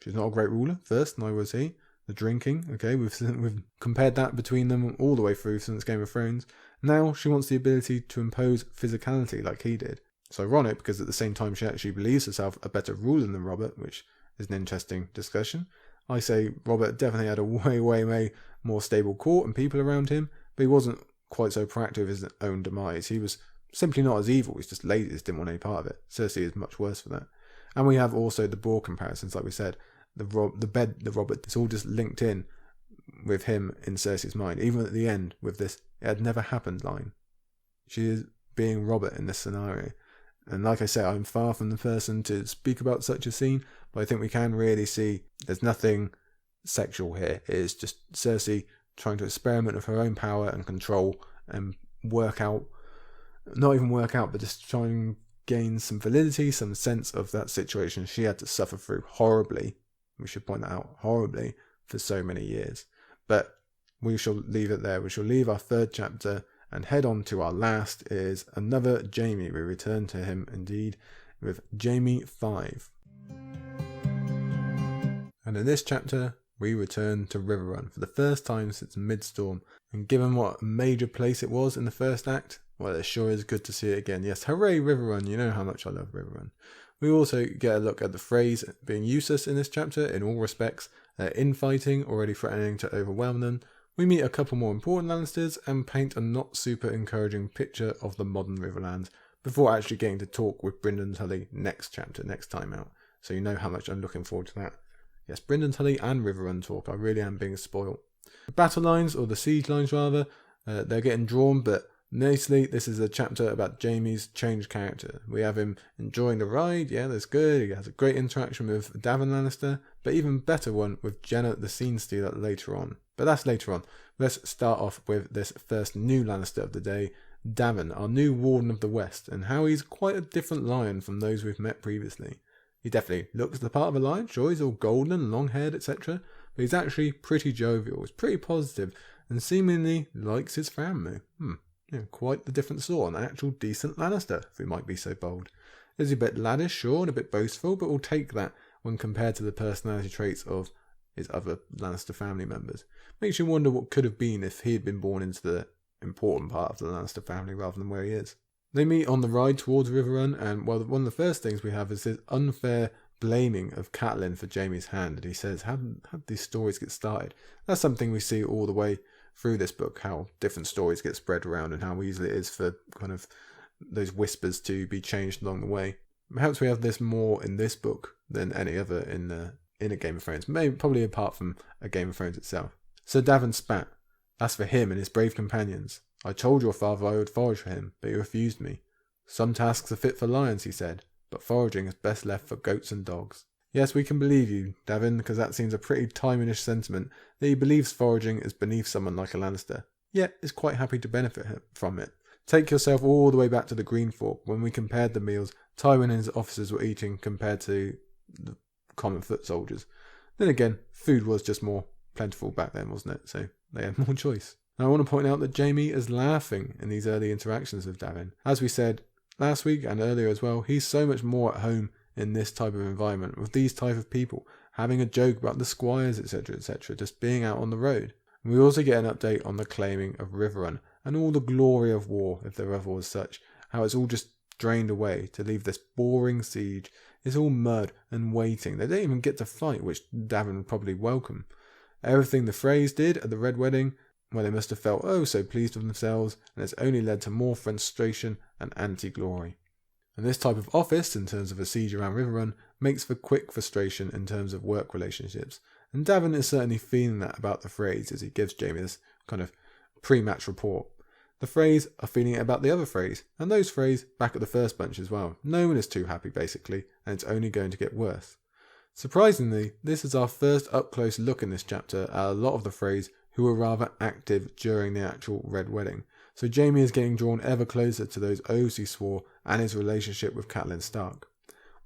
She's not a great ruler, first, neither was he. The drinking, okay, we've compared that between them all the way through since Game of Thrones. Now she wants the ability to impose physicality like he did. It's ironic because at the same time she actually believes herself a better ruler than Robert, which is an interesting discussion. I say Robert definitely had a way more stable court and people around him, but he wasn't quite so proactive as his own demise. He was simply not as evil, he's just lazy, just didn't want any part of it. Cersei is much worse for that. And we have also the boar comparisons, like we said. The bed, the Robert, it's all just linked in with him in Cersei's mind. Even at the end with this, it had never happened line. She is being Robert in this scenario. And like I say, I'm far from the person to speak about such a scene, but I think we can really see there's nothing sexual here. It is just Cersei trying to experiment with her own power and control and but just try and gain some validity, some sense of that situation she had to suffer through horribly. We should point that out, horribly, for so many years. But we shall leave it there. We shall leave our third chapter and head on to our last, is another Jaime. We return to him indeed with Jaime V. And in this chapter, we return to Riverrun for the first time since Midstorm. And given what a major place it was in the first act, well, it sure is good to see it again. Yes, hooray Riverrun, you know how much I love Riverrun. We also get a look at the phrase being useless in this chapter in all respects, infighting already threatening to overwhelm them. We meet a couple more important Lannisters and paint a not super encouraging picture of the modern Riverlands before actually getting to talk with Brynden Tully next chapter, next time out. So you know how much I'm looking forward to that. Yes, Brynden Tully and Riverrun talk. I really am being spoiled. The battle lines, or the siege lines rather, they're getting drawn, but mostly this is a chapter about Jaime's changed character. We have him enjoying the ride, yeah, that's good. He has a great interaction with Daven Lannister, but even better one with Genna the Scene Stealer later on. But that's later on. Let's start off with this first new Lannister of the day, Daven, our new Warden of the West, and how he's quite a different lion from those we've met previously. He definitely looks the part of a lion, sure, he's all golden and long-haired, etc., but he's actually pretty jovial, he's pretty positive, and seemingly likes his family. Quite the different sort, an actual decent Lannister, if we might be so bold. Is he a bit laddish, sure, and a bit boastful, but we'll take that when compared to the personality traits of his other Lannister family members. Makes you wonder what could have been if he had been born into the important part of the Lannister family rather than where he is. They meet on the ride towards Riverrun, and one of the first things we have is this unfair blaming of Catelyn for Jaime's hand, and he says, how did these stories get started? That's something we see all the way through this book, how different stories get spread around and how easy it is for kind of those whispers to be changed along the way. Perhaps we have this more in this book than any other in a Game of Thrones, maybe probably apart from a Game of Thrones itself. So Daven spat. As for him and his brave companions, I told your father I would forage for him, but he refused me. Some tasks are fit for lions, he said, but foraging is best left for goats and dogs. Yes, we can believe you, Daven, because that seems a pretty Tywinish sentiment that he believes foraging is beneath someone like a Lannister, yet is quite happy to benefit from it. Take yourself all the way back to the Green Fork, when we compared the meals Tywin and his officers were eating compared to the common foot soldiers. Then again, food was just more plentiful back then, wasn't it? So they had more choice. Now I want to point out that Jaime is laughing in these early interactions with Daven. As we said last week and earlier as well, he's so much more at home in this type of environment with these type of people, having a joke about the squires, etc., just being out on the road. And we also get an update on the claiming of Riverrun and all the glory of war, if there ever was such, how it's all just drained away to leave this boring siege. It's all mud and waiting. They don't even get to fight, which Daven would probably welcome. Everything the Freys did at the Red Wedding, well, they must have felt oh so pleased with themselves, and it's only led to more frustration and anti-glory. And this type of office, in terms of a siege around Riverrun, makes for quick frustration in terms of work relationships. And Daven is certainly feeling that about the Freys as he gives Jaime this kind of pre-match report. The Freys are feeling it about the other Freys, and those Freys back at the first bunch as well. No one is too happy basically, and it's only going to get worse. Surprisingly, this is our first up-close look in this chapter at a lot of the Freys who were rather active during the actual Red Wedding. So Jaime is getting drawn ever closer to those oaths he swore and his relationship with Catelyn Stark.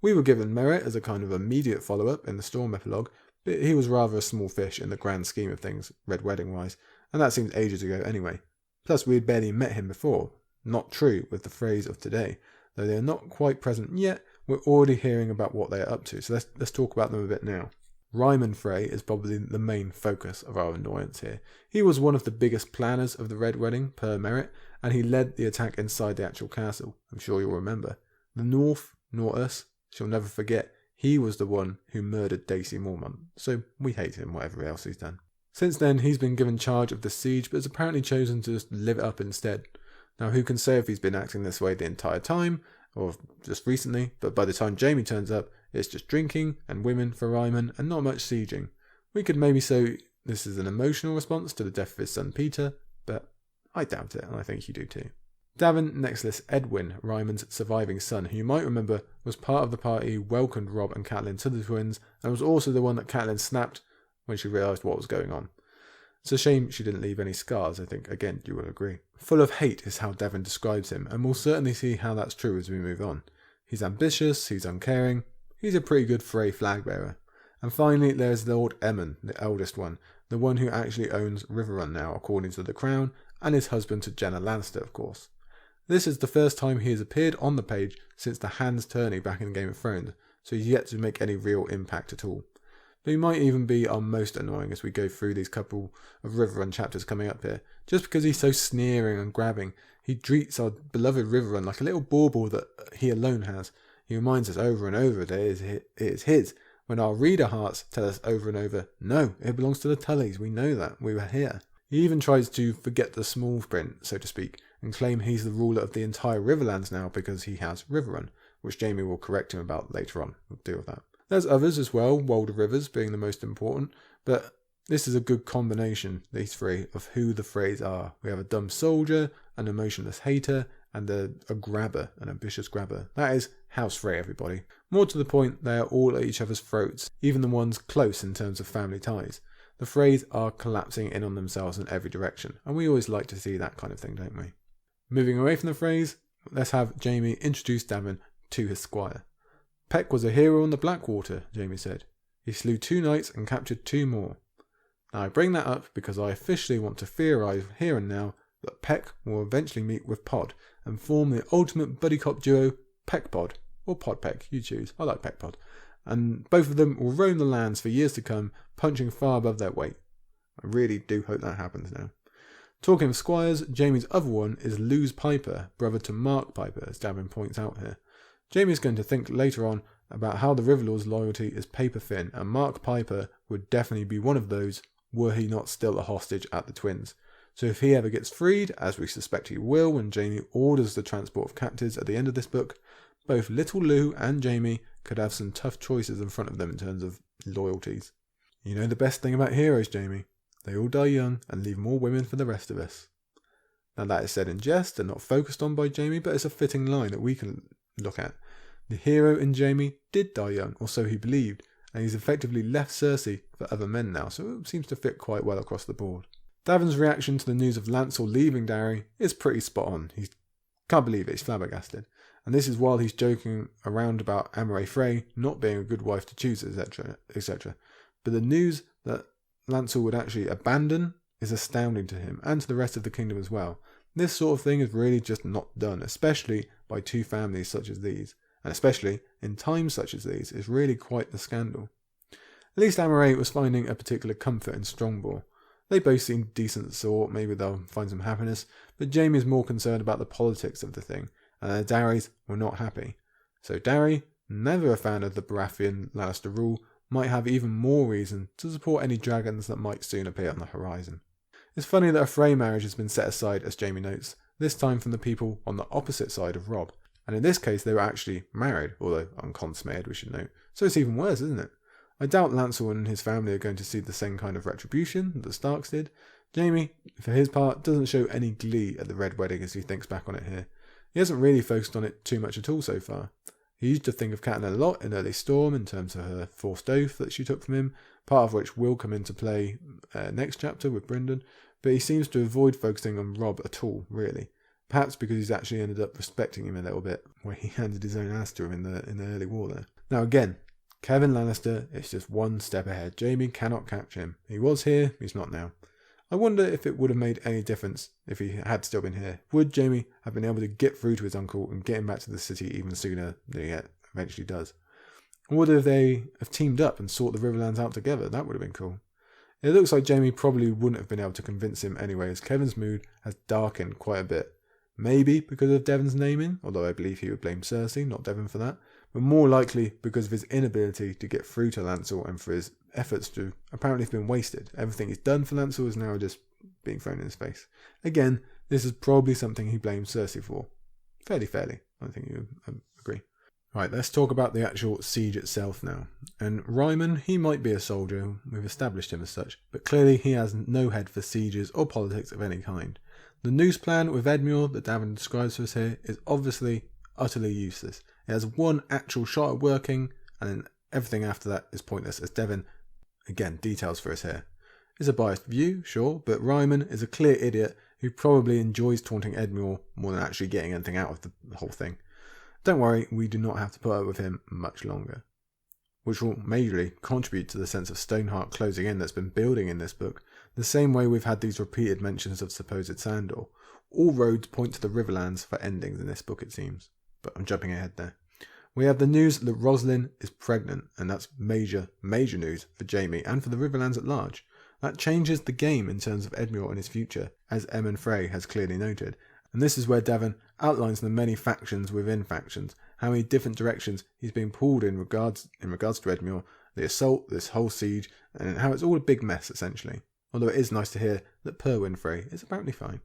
We were given Merritt as a kind of immediate follow-up in the Storm epilogue, but he was rather a small fish in the grand scheme of things, Red Wedding-wise, and that seems ages ago anyway. Plus we had barely met him before. Not true with the Freys of today. Though they are not quite present yet, we're already hearing about what they are up to, so let's talk about them a bit now. Ryman Frey is probably the main focus of our annoyance here. He was one of the biggest planners of the Red Wedding, per Merritt, and he led the attack inside the actual castle. I'm sure you'll remember. The North, nor us, shall never forget, he was the one who murdered Daisy Mormont, so we hate him, whatever else he's done. Since then, he's been given charge of the siege, but has apparently chosen to just live it up instead. Now, who can say if he's been acting this way the entire time, or just recently, but by the time Jaime turns up, it's just drinking and women for Ryman and not much sieging. We could maybe say this is an emotional response to the death of his son Peter, but I doubt it, and I think you do too. Daven next lists Edwin, Ryman's surviving son, who you might remember was part of the party who welcomed Robb and Catelyn to the twins, and was also the one that Catelyn snapped when she realised what was going on. It's a shame she didn't leave any scars, I think, again, you will agree. Full of hate is how Daven describes him, and we'll certainly see how that's true as we move on. He's ambitious, he's uncaring, he's a pretty good Frey flag bearer. And finally, there's Lord Aemon, the eldest one, the one who actually owns Riverrun now, according to the crown, and is husband to Genna Lannister, of course. This is the first time he has appeared on the page since the Hand's tourney back in Game of Thrones, so he's yet to make any real impact at all. But he might even be our most annoying as we go through these couple of Riverrun chapters coming up here, just because he's so sneering and grabbing. He treats our beloved Riverrun like a little bauble that he alone has. He reminds us over and over that it is his, when our reader hearts tell us over and over, no, it belongs to the Tullys, we know that, we were here. He even tries to forget the small print, so to speak, and claim he's the ruler of the entire Riverlands now because he has Riverrun, which Jaime will correct him about later on. We'll deal with that. There's others as well, Walder Rivers being the most important, but this is a good combination, these three, of who the Freys are. We have a dumb soldier, an emotionless hater, and a grabber, an ambitious grabber. That is House Frey, everybody. More to the point, they are all at each other's throats, even the ones close in terms of family ties. The Freys are collapsing in on themselves in every direction, and we always like to see that kind of thing, don't we? Moving away from the Freys, let's have Jaime introduce Daven to his squire. Peck was a hero on the Blackwater, Jaime said. He slew 2 knights and captured 2 more. Now I bring that up because I officially want to theorise here and now that Peck will eventually meet with Pod and form the ultimate buddy cop duo, Peck-Pod, or Pod-Peck, you choose. I like Peck-Pod. And both of them will roam the lands for years to come, punching far above their weight. I really do hope that happens now. Talking of squires, Jaime's other one is Luz Piper, brother to Mark Piper, as Daven points out here. Jaime's going to think later on about how the Riverlord's loyalty is paper thin, and Mark Piper would definitely be one of those were he not still a hostage at the Twins. So if he ever gets freed, as we suspect he will when Jaime orders the transport of captives at the end of this book, both Little Lou and Jaime could have some tough choices in front of them in terms of loyalties. You know the best thing about heroes, Jaime? They all die young and leave more women for the rest of us. Now that is said in jest and not focused on by Jaime, but it's a fitting line that we can look at. The hero in Jaime did die young, or so he believed, and he's effectively left Cersei for other men now, so it seems to fit quite well across the board. Daven's reaction to the news of Lancel leaving Darry is pretty spot on. He can't believe it, he's flabbergasted. And this is while he's joking around about Amore Frey not being a good wife to choose, etc., etc. But the news that Lancel would actually abandon is astounding to him, and to the rest of the kingdom as well. This sort of thing is really just not done, especially by 2 families such as these. And especially in times such as these, is really quite the scandal. At least Amore was finding a particular comfort in Strongbow. They both seem decent sort, maybe they'll find some happiness, but Jaime is more concerned about the politics of the thing, and the Darrys were not happy. So Darry, never a fan of the Baratheon Lannister rule, might have even more reason to support any dragons that might soon appear on the horizon. It's funny that a Frey marriage has been set aside, as Jaime notes, this time from the people on the opposite side of Robb. And in this case, they were actually married, although unconsummated, we should note. So it's even worse, isn't it? I doubt Lancel and his family are going to see the same kind of retribution that the Starks did. Jaime, for his part, doesn't show any glee at the Red Wedding as he thinks back on it here. He hasn't really focused on it too much at all so far. He used to think of Catelyn a lot in Early Storm in terms of her forced oath that she took from him, part of which will come into play next chapter with Brynden, but he seems to avoid focusing on Robb at all, really. Perhaps because he's actually ended up respecting him a little bit, where he handed his own ass to him in the early war there. Now again, Kevin Lannister is just one step ahead. Jaime cannot catch him. He was here, he's not now. I wonder if it would have made any difference if he had still been here. Would Jaime have been able to get through to his uncle and get him back to the city even sooner than he eventually does? Or would they have teamed up and sought the Riverlands out together? That would have been cool. It looks like Jaime probably wouldn't have been able to convince him anyway, as Kevin's mood has darkened quite a bit. Maybe because of Devon's naming, although I believe he would blame Cersei, not Devon for that, but more likely because of his inability to get through to Lancel and for his efforts to apparently have been wasted. Everything he's done for Lancel is now just being thrown in his face. Again, this is probably something he blames Cersei for. Fairly. I think you agree. Right, let's talk about the actual siege itself now. And Ryman, he might be a soldier, we've established him as such, but clearly he has no head for sieges or politics of any kind. The noose plan with Edmure that Daven describes for us here is obviously utterly useless. It has one actual shot at working, and then everything after that is pointless, as Daven, again, details for us here. It's a biased view, sure, but Ryman is a clear idiot who probably enjoys taunting Edmure more than actually getting anything out of the whole thing. Don't worry, we do not have to put up with him much longer. Which will majorly contribute to the sense of Stoneheart closing in that's been building in this book, the same way we've had these repeated mentions of supposed Sandor. All roads point to the Riverlands for endings in this book, it seems. But I'm jumping ahead there. We have the news that Roslyn is pregnant, and that's major news for Jaime and for the Riverlands at large. That changes the game in terms of Edmure and his future, as Emyn Frey has clearly noted. And this is where Daven outlines the many factions within factions, how many different directions he's being pulled in regards to Edmure, the assault, this whole siege, and how it's all a big mess essentially. Although it is nice to hear that Perwyn Frey is apparently fine.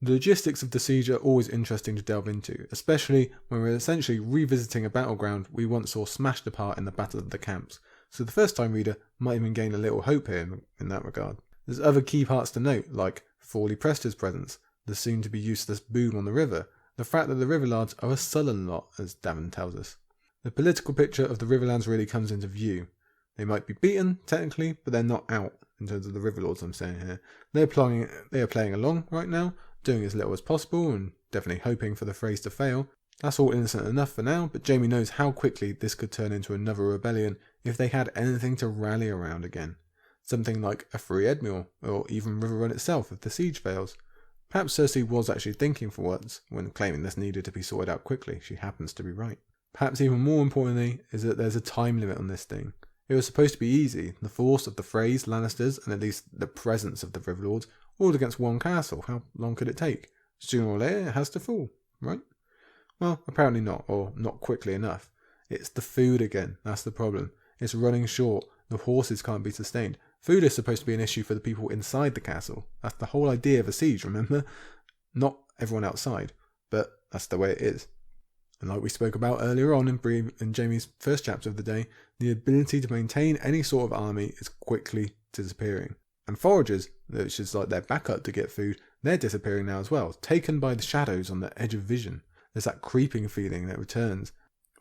The logistics of the siege are always interesting to delve into, especially when we're essentially revisiting a battleground we once saw smashed apart in the Battle of the Camps, so the first time reader might even gain a little hope here in that regard. There's other key parts to note, like Fawley Prester's presence, the soon-to-be useless boom on the river, the fact that the Riverlards are a sullen lot, as Daven tells us. The political picture of the Riverlands really comes into view. They might be beaten, technically, but they're not out, in terms of the Riverlords I'm saying here. They are playing along right now, doing as little as possible, and definitely hoping for the Freys to fail. That's all innocent enough for now, but Jaime knows how quickly this could turn into another rebellion if they had anything to rally around again. Something like a free Edmure, or even Riverrun itself if the siege fails. Perhaps Cersei was actually thinking for once, when claiming this needed to be sorted out quickly. She happens to be right. Perhaps even more importantly is that there's a time limit on this thing. It was supposed to be easy, the force of the Freys, Lannisters, and at least the presence of the Riverlords, all against one castle. How long could it take? Sooner or later it has to fall, right? Well, apparently not, or not quickly enough. It's the food again, that's the problem. It's running short, the horses can't be sustained. Food is supposed to be an issue for the people inside the castle. That's the whole idea of a siege, remember? Not everyone outside, but that's the way it is. And like we spoke about earlier on in Jaime's first chapter of the day, the ability to maintain any sort of army is quickly disappearing. And foragers, which is like their backup to get food, they're disappearing now as well, taken by the shadows on the edge of vision. There's that creeping feeling that returns.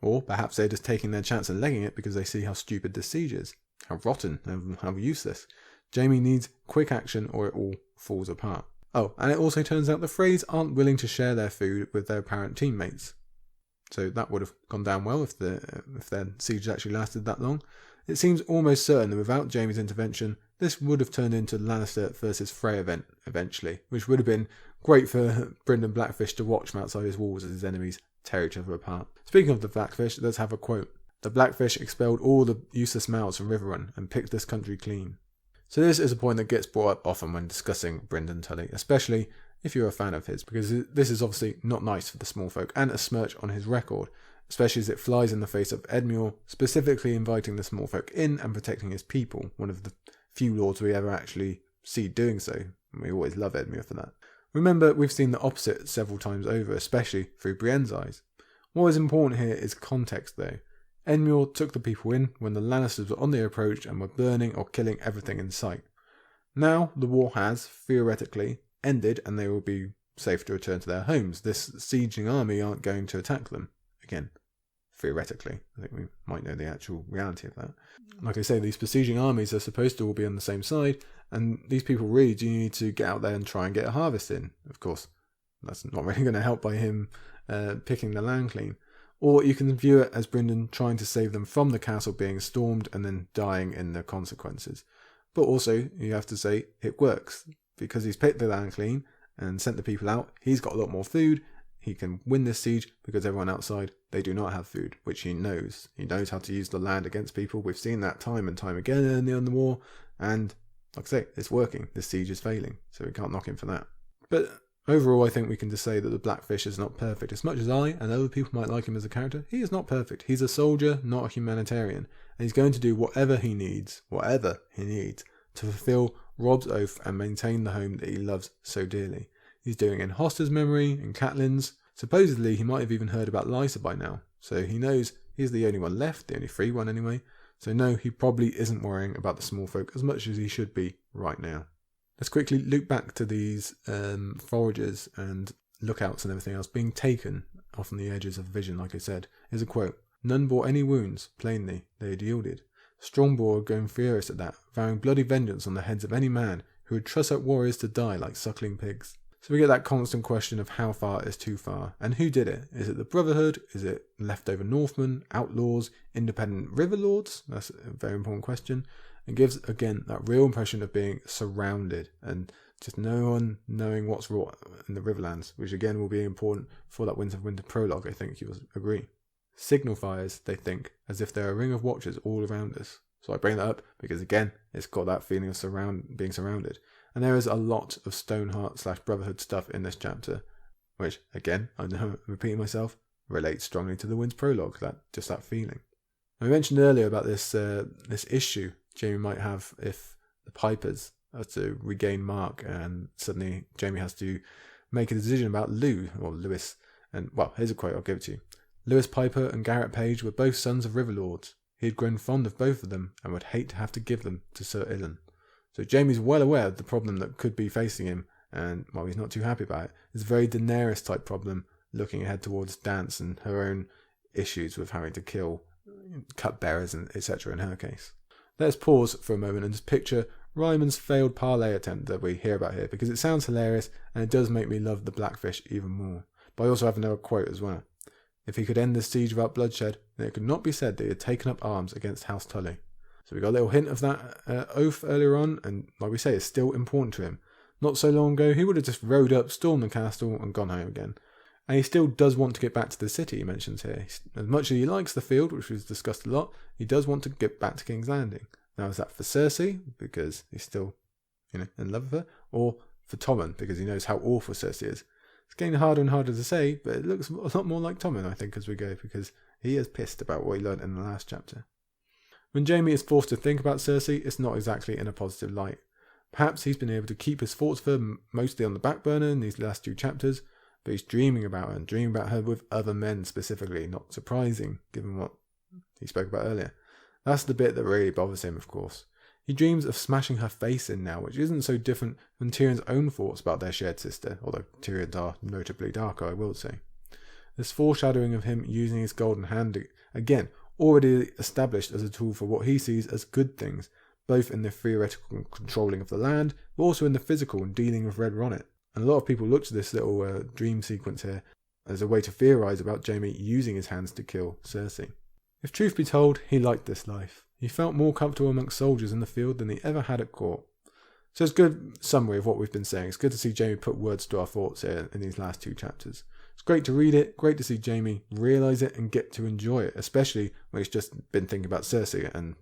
Or perhaps they're just taking their chance and legging it because they see how stupid this siege is. How rotten and how useless. Jaime needs quick action or it all falls apart. Oh, and it also turns out the Freys aren't willing to share their food with their apparent teammates. So that would have gone down well if their siege actually lasted that long. It seems almost certain that without Jaime's intervention, this would have turned into Lannister versus Frey event eventually, which would have been great for Brynden Blackfish to watch from outside his walls as his enemies tear each other apart. Speaking of the Blackfish, let's have a quote. The Blackfish expelled all the useless mouths from Riverrun and picked this country clean. So this is a point that gets brought up often when discussing Brynden Tully, especially if you're a fan of his, because this is obviously not nice for the small folk and a smirch on his record, especially as it flies in the face of Edmure, specifically inviting the small folk in and protecting his people, one of the few lords we ever actually see doing so, and we always love Edmure for that. Remember, we've seen the opposite several times over, especially through Brienne's eyes. What is important here is context though. Edmure took the people in when the Lannisters were on the approach and were burning or killing everything in sight. Now the war has, theoretically, ended and they will be safe to return to their homes. This sieging army aren't going to attack them. Again, theoretically. I think we might know the actual reality of that. Like I say, these besieging armies are supposed to all be on the same side, and these people really do need to get out there and try and get a harvest in. Of course, that's not really going to help by him picking the land clean. Or you can view it as Brynden trying to save them from the castle being stormed and then dying in the consequences. But also, you have to say, it works. Because he's picked the land clean and sent the people out, he's got a lot more food. He can win this siege because everyone outside, they do not have food, which he knows. He knows how to use the land against people. We've seen that time and time again in the war. And like I say, it's working. This siege is failing, so we can't knock him for that. But overall, I think we can just say that the Blackfish is not perfect. As much as I and other people might like him as a character, he is not perfect. He's a soldier, not a humanitarian. And he's going to do whatever he needs to fulfill Robb's oath and maintain the home that he loves so dearly. He's doing it in Hoster's memory, in Catelyn's. Supposedly, he might have even heard about Lysa by now. So he knows he's the only one left, the only free one anyway. So no, he probably isn't worrying about the small folk as much as he should be right now. Let's quickly look back to these foragers and lookouts and everything else being taken off on the edges of vision, like I said. Here's a quote. None bore any wounds, plainly, they had yielded. Strongbow going furious at that, vowing bloody vengeance on the heads of any man who would trust out warriors to die like suckling pigs. So we get that constant question of how far is too far, and who did it? Is it the Brotherhood? Is it leftover Northmen, outlaws, independent river lords? That's a very important question. It gives, again, that real impression of being surrounded and just no one knowing what's wrought in the Riverlands, which again will be important for that Winter prologue, I think you will agree. Signal fires, they think, as if there are a ring of watchers all around us. So I bring that up because, again, it's got that feeling of being surrounded. And there is a lot of Stoneheart / Brotherhood stuff in this chapter, which, again, I know I'm repeating myself, relates strongly to the Wind's prologue, that feeling. I mentioned earlier about this issue Jaime might have if the Pipers are to regain Mark, and suddenly Jaime has to make a decision about Lewis. And, well, here's a quote, I'll give it to you. Lewis Piper and Garrett Page were both sons of River Lords. He had grown fond of both of them and would hate to have to give them to Sir Ilyn. So Jaime's well aware of the problem that could be facing him, and while he's not too happy about it, it's a very Daenerys type problem, looking ahead towards Dance and her own issues with having to kill cupbearers and etc. in her case. Let's pause for a moment and just picture Ryman's failed parlay attempt that we hear about here, because it sounds hilarious and it does make me love the Blackfish even more. But I also have another quote as well. If he could end the siege without bloodshed, then it could not be said that he had taken up arms against House Tully. So we got a little hint of that oath earlier on, and like we say, it's still important to him. Not so long ago, he would have just rode up, stormed the castle, and gone home again. And he still does want to get back to the city, he mentions here. As much as he likes the field, which was discussed a lot, he does want to get back to King's Landing. Now, is that for Cersei, because he's still, in love with her, or for Tommen, because he knows how awful Cersei is? It's getting harder and harder to say, but it looks a lot more like Tommen, I think, as we go, because he is pissed about what he learned in the last chapter. When Jaime is forced to think about Cersei, it's not exactly in a positive light. Perhaps he's been able to keep his thoughts for her mostly on the back burner in these last 2 chapters, but he's dreaming about her, and dreaming about her with other men specifically, not surprising, given what he spoke about earlier. That's the bit that really bothers him, of course. He dreams of smashing her face in now, which isn't so different from Tyrion's own thoughts about their shared sister, although Tyrion's are notably darker, I will say. This foreshadowing of him using his golden hand, again, already established as a tool for what he sees as good things, both in the theoretical controlling of the land, but also in the physical and dealing with Red Ronnet. And a lot of people look to this little dream sequence here as a way to theorise about Jaime using his hands to kill Cersei. If truth be told, he liked this life. He felt more comfortable amongst soldiers in the field than he ever had at court. So it's a good summary of what we've been saying. It's good to see Jaime put words to our thoughts here in these last 2 chapters. It's great to read it, great to see Jaime realise it and get to enjoy it, especially when he's just been thinking about Cersei and,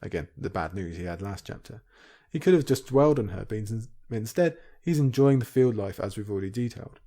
again, the bad news he had last chapter. He could have just dwelled on her, but instead he's enjoying the field life as we've already detailed.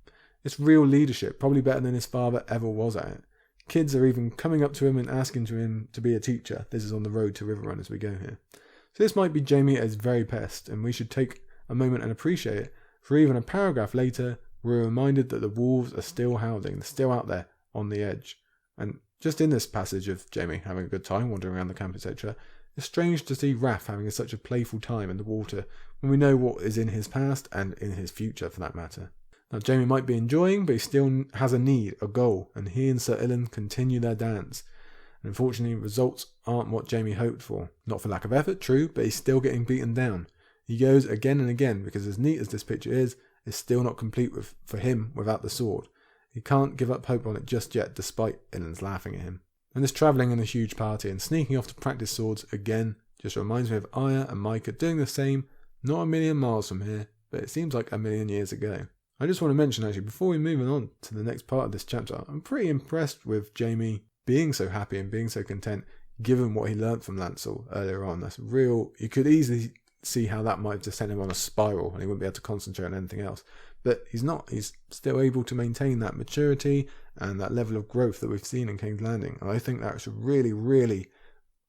It's real leadership, probably better than his father ever was at it. Kids are even coming up to him and asking him to be a teacher. This is on the road to Riverrun as we go here. So this might be Jaime at his very best, and we should take a moment and appreciate it, for even a paragraph later, we're reminded that the wolves are still howling, they're still out there on the edge. And just in this passage of Jaime having a good time, wandering around the camp, etc., it's strange to see Raph having such a playful time in the water when we know what is in his past and in his future for that matter. Now Jaime might be enjoying, but he still has a need, a goal, and he and Sir Ilyn continue their dance. And unfortunately, results aren't what Jaime hoped for. Not for lack of effort, true, but he's still getting beaten down. He goes again and again, because as neat as this picture is, it's still not complete for him without the sword. He can't give up hope on it just yet, despite Ilyn's laughing at him. And this travelling in a huge party and sneaking off to practice swords again just reminds me of Arya and Micah doing the same, not a million miles from here, but it seems like a million years ago. I just want to mention, actually, before we move on to the next part of this chapter, I'm pretty impressed with Jaime being so happy and being so content, given what he learnt from Lancel earlier on. That's real. You could easily see how that might have just sent him on a spiral and he wouldn't be able to concentrate on anything else. But he's not. He's still able to maintain that maturity and that level of growth that we've seen in King's Landing. And I think that should really, really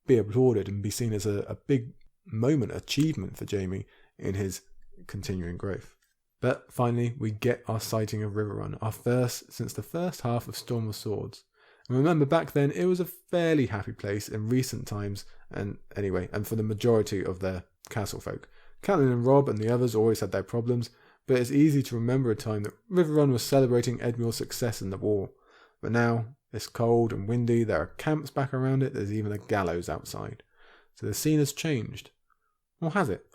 be applauded and be seen as a big moment, achievement for Jaime in his continuing growth. But finally, we get our sighting of Riverrun, our first since the first half of Storm of Swords. And remember, back then, it was a fairly happy place in recent times, and for the majority of their castle folk. Catelyn and Robb and the others always had their problems, but it's easy to remember a time that Riverrun was celebrating Edmure's success in the war. But now, it's cold and windy, there are camps back around it, there's even a gallows outside. so the scene has changed. Or has it?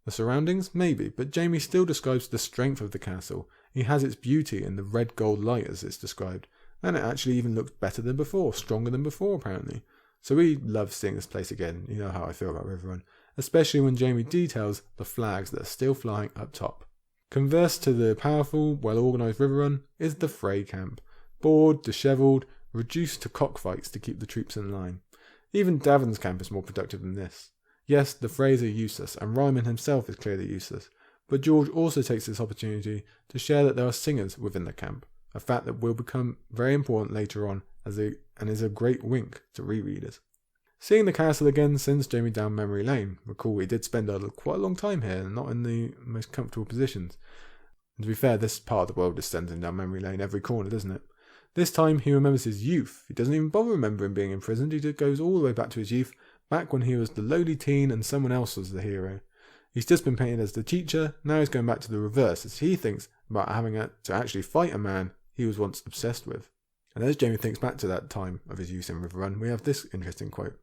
The surroundings? Maybe, but Jaime still describes the strength of the castle. He has its beauty in the red gold light as it's described, and it actually even looks better than before, stronger than before apparently. So we love seeing this place again. You know how I feel about Riverrun, especially when Jaime details the flags that are still flying up top. Converse to the powerful, well-organised Riverrun is the Frey camp, bored, dishevelled, reduced to cockfights to keep the troops in line. Even Daven's camp is more productive than this. Yes, the Freys are useless, and Ryman himself is clearly useless, but George also takes this opportunity to share that there are singers within the camp, a fact that will become very important later on and is a great wink to rereaders. Seeing the castle again sends Jaime down memory lane. Recall we did spend quite a long time here, and not in the most comfortable positions. And to be fair, this part of the world just sends him down memory lane every corner, doesn't it? This time he remembers his youth. He doesn't even bother remembering being imprisoned. He just goes all the way back to his youth, back when he was the lowly teen and someone else was the hero. He's just been painted as the teacher, now he's going back to the reverse as he thinks about having to actually fight a man he was once obsessed with. And as Jaime thinks back to that time of his youth in Riverrun, we have this interesting quote.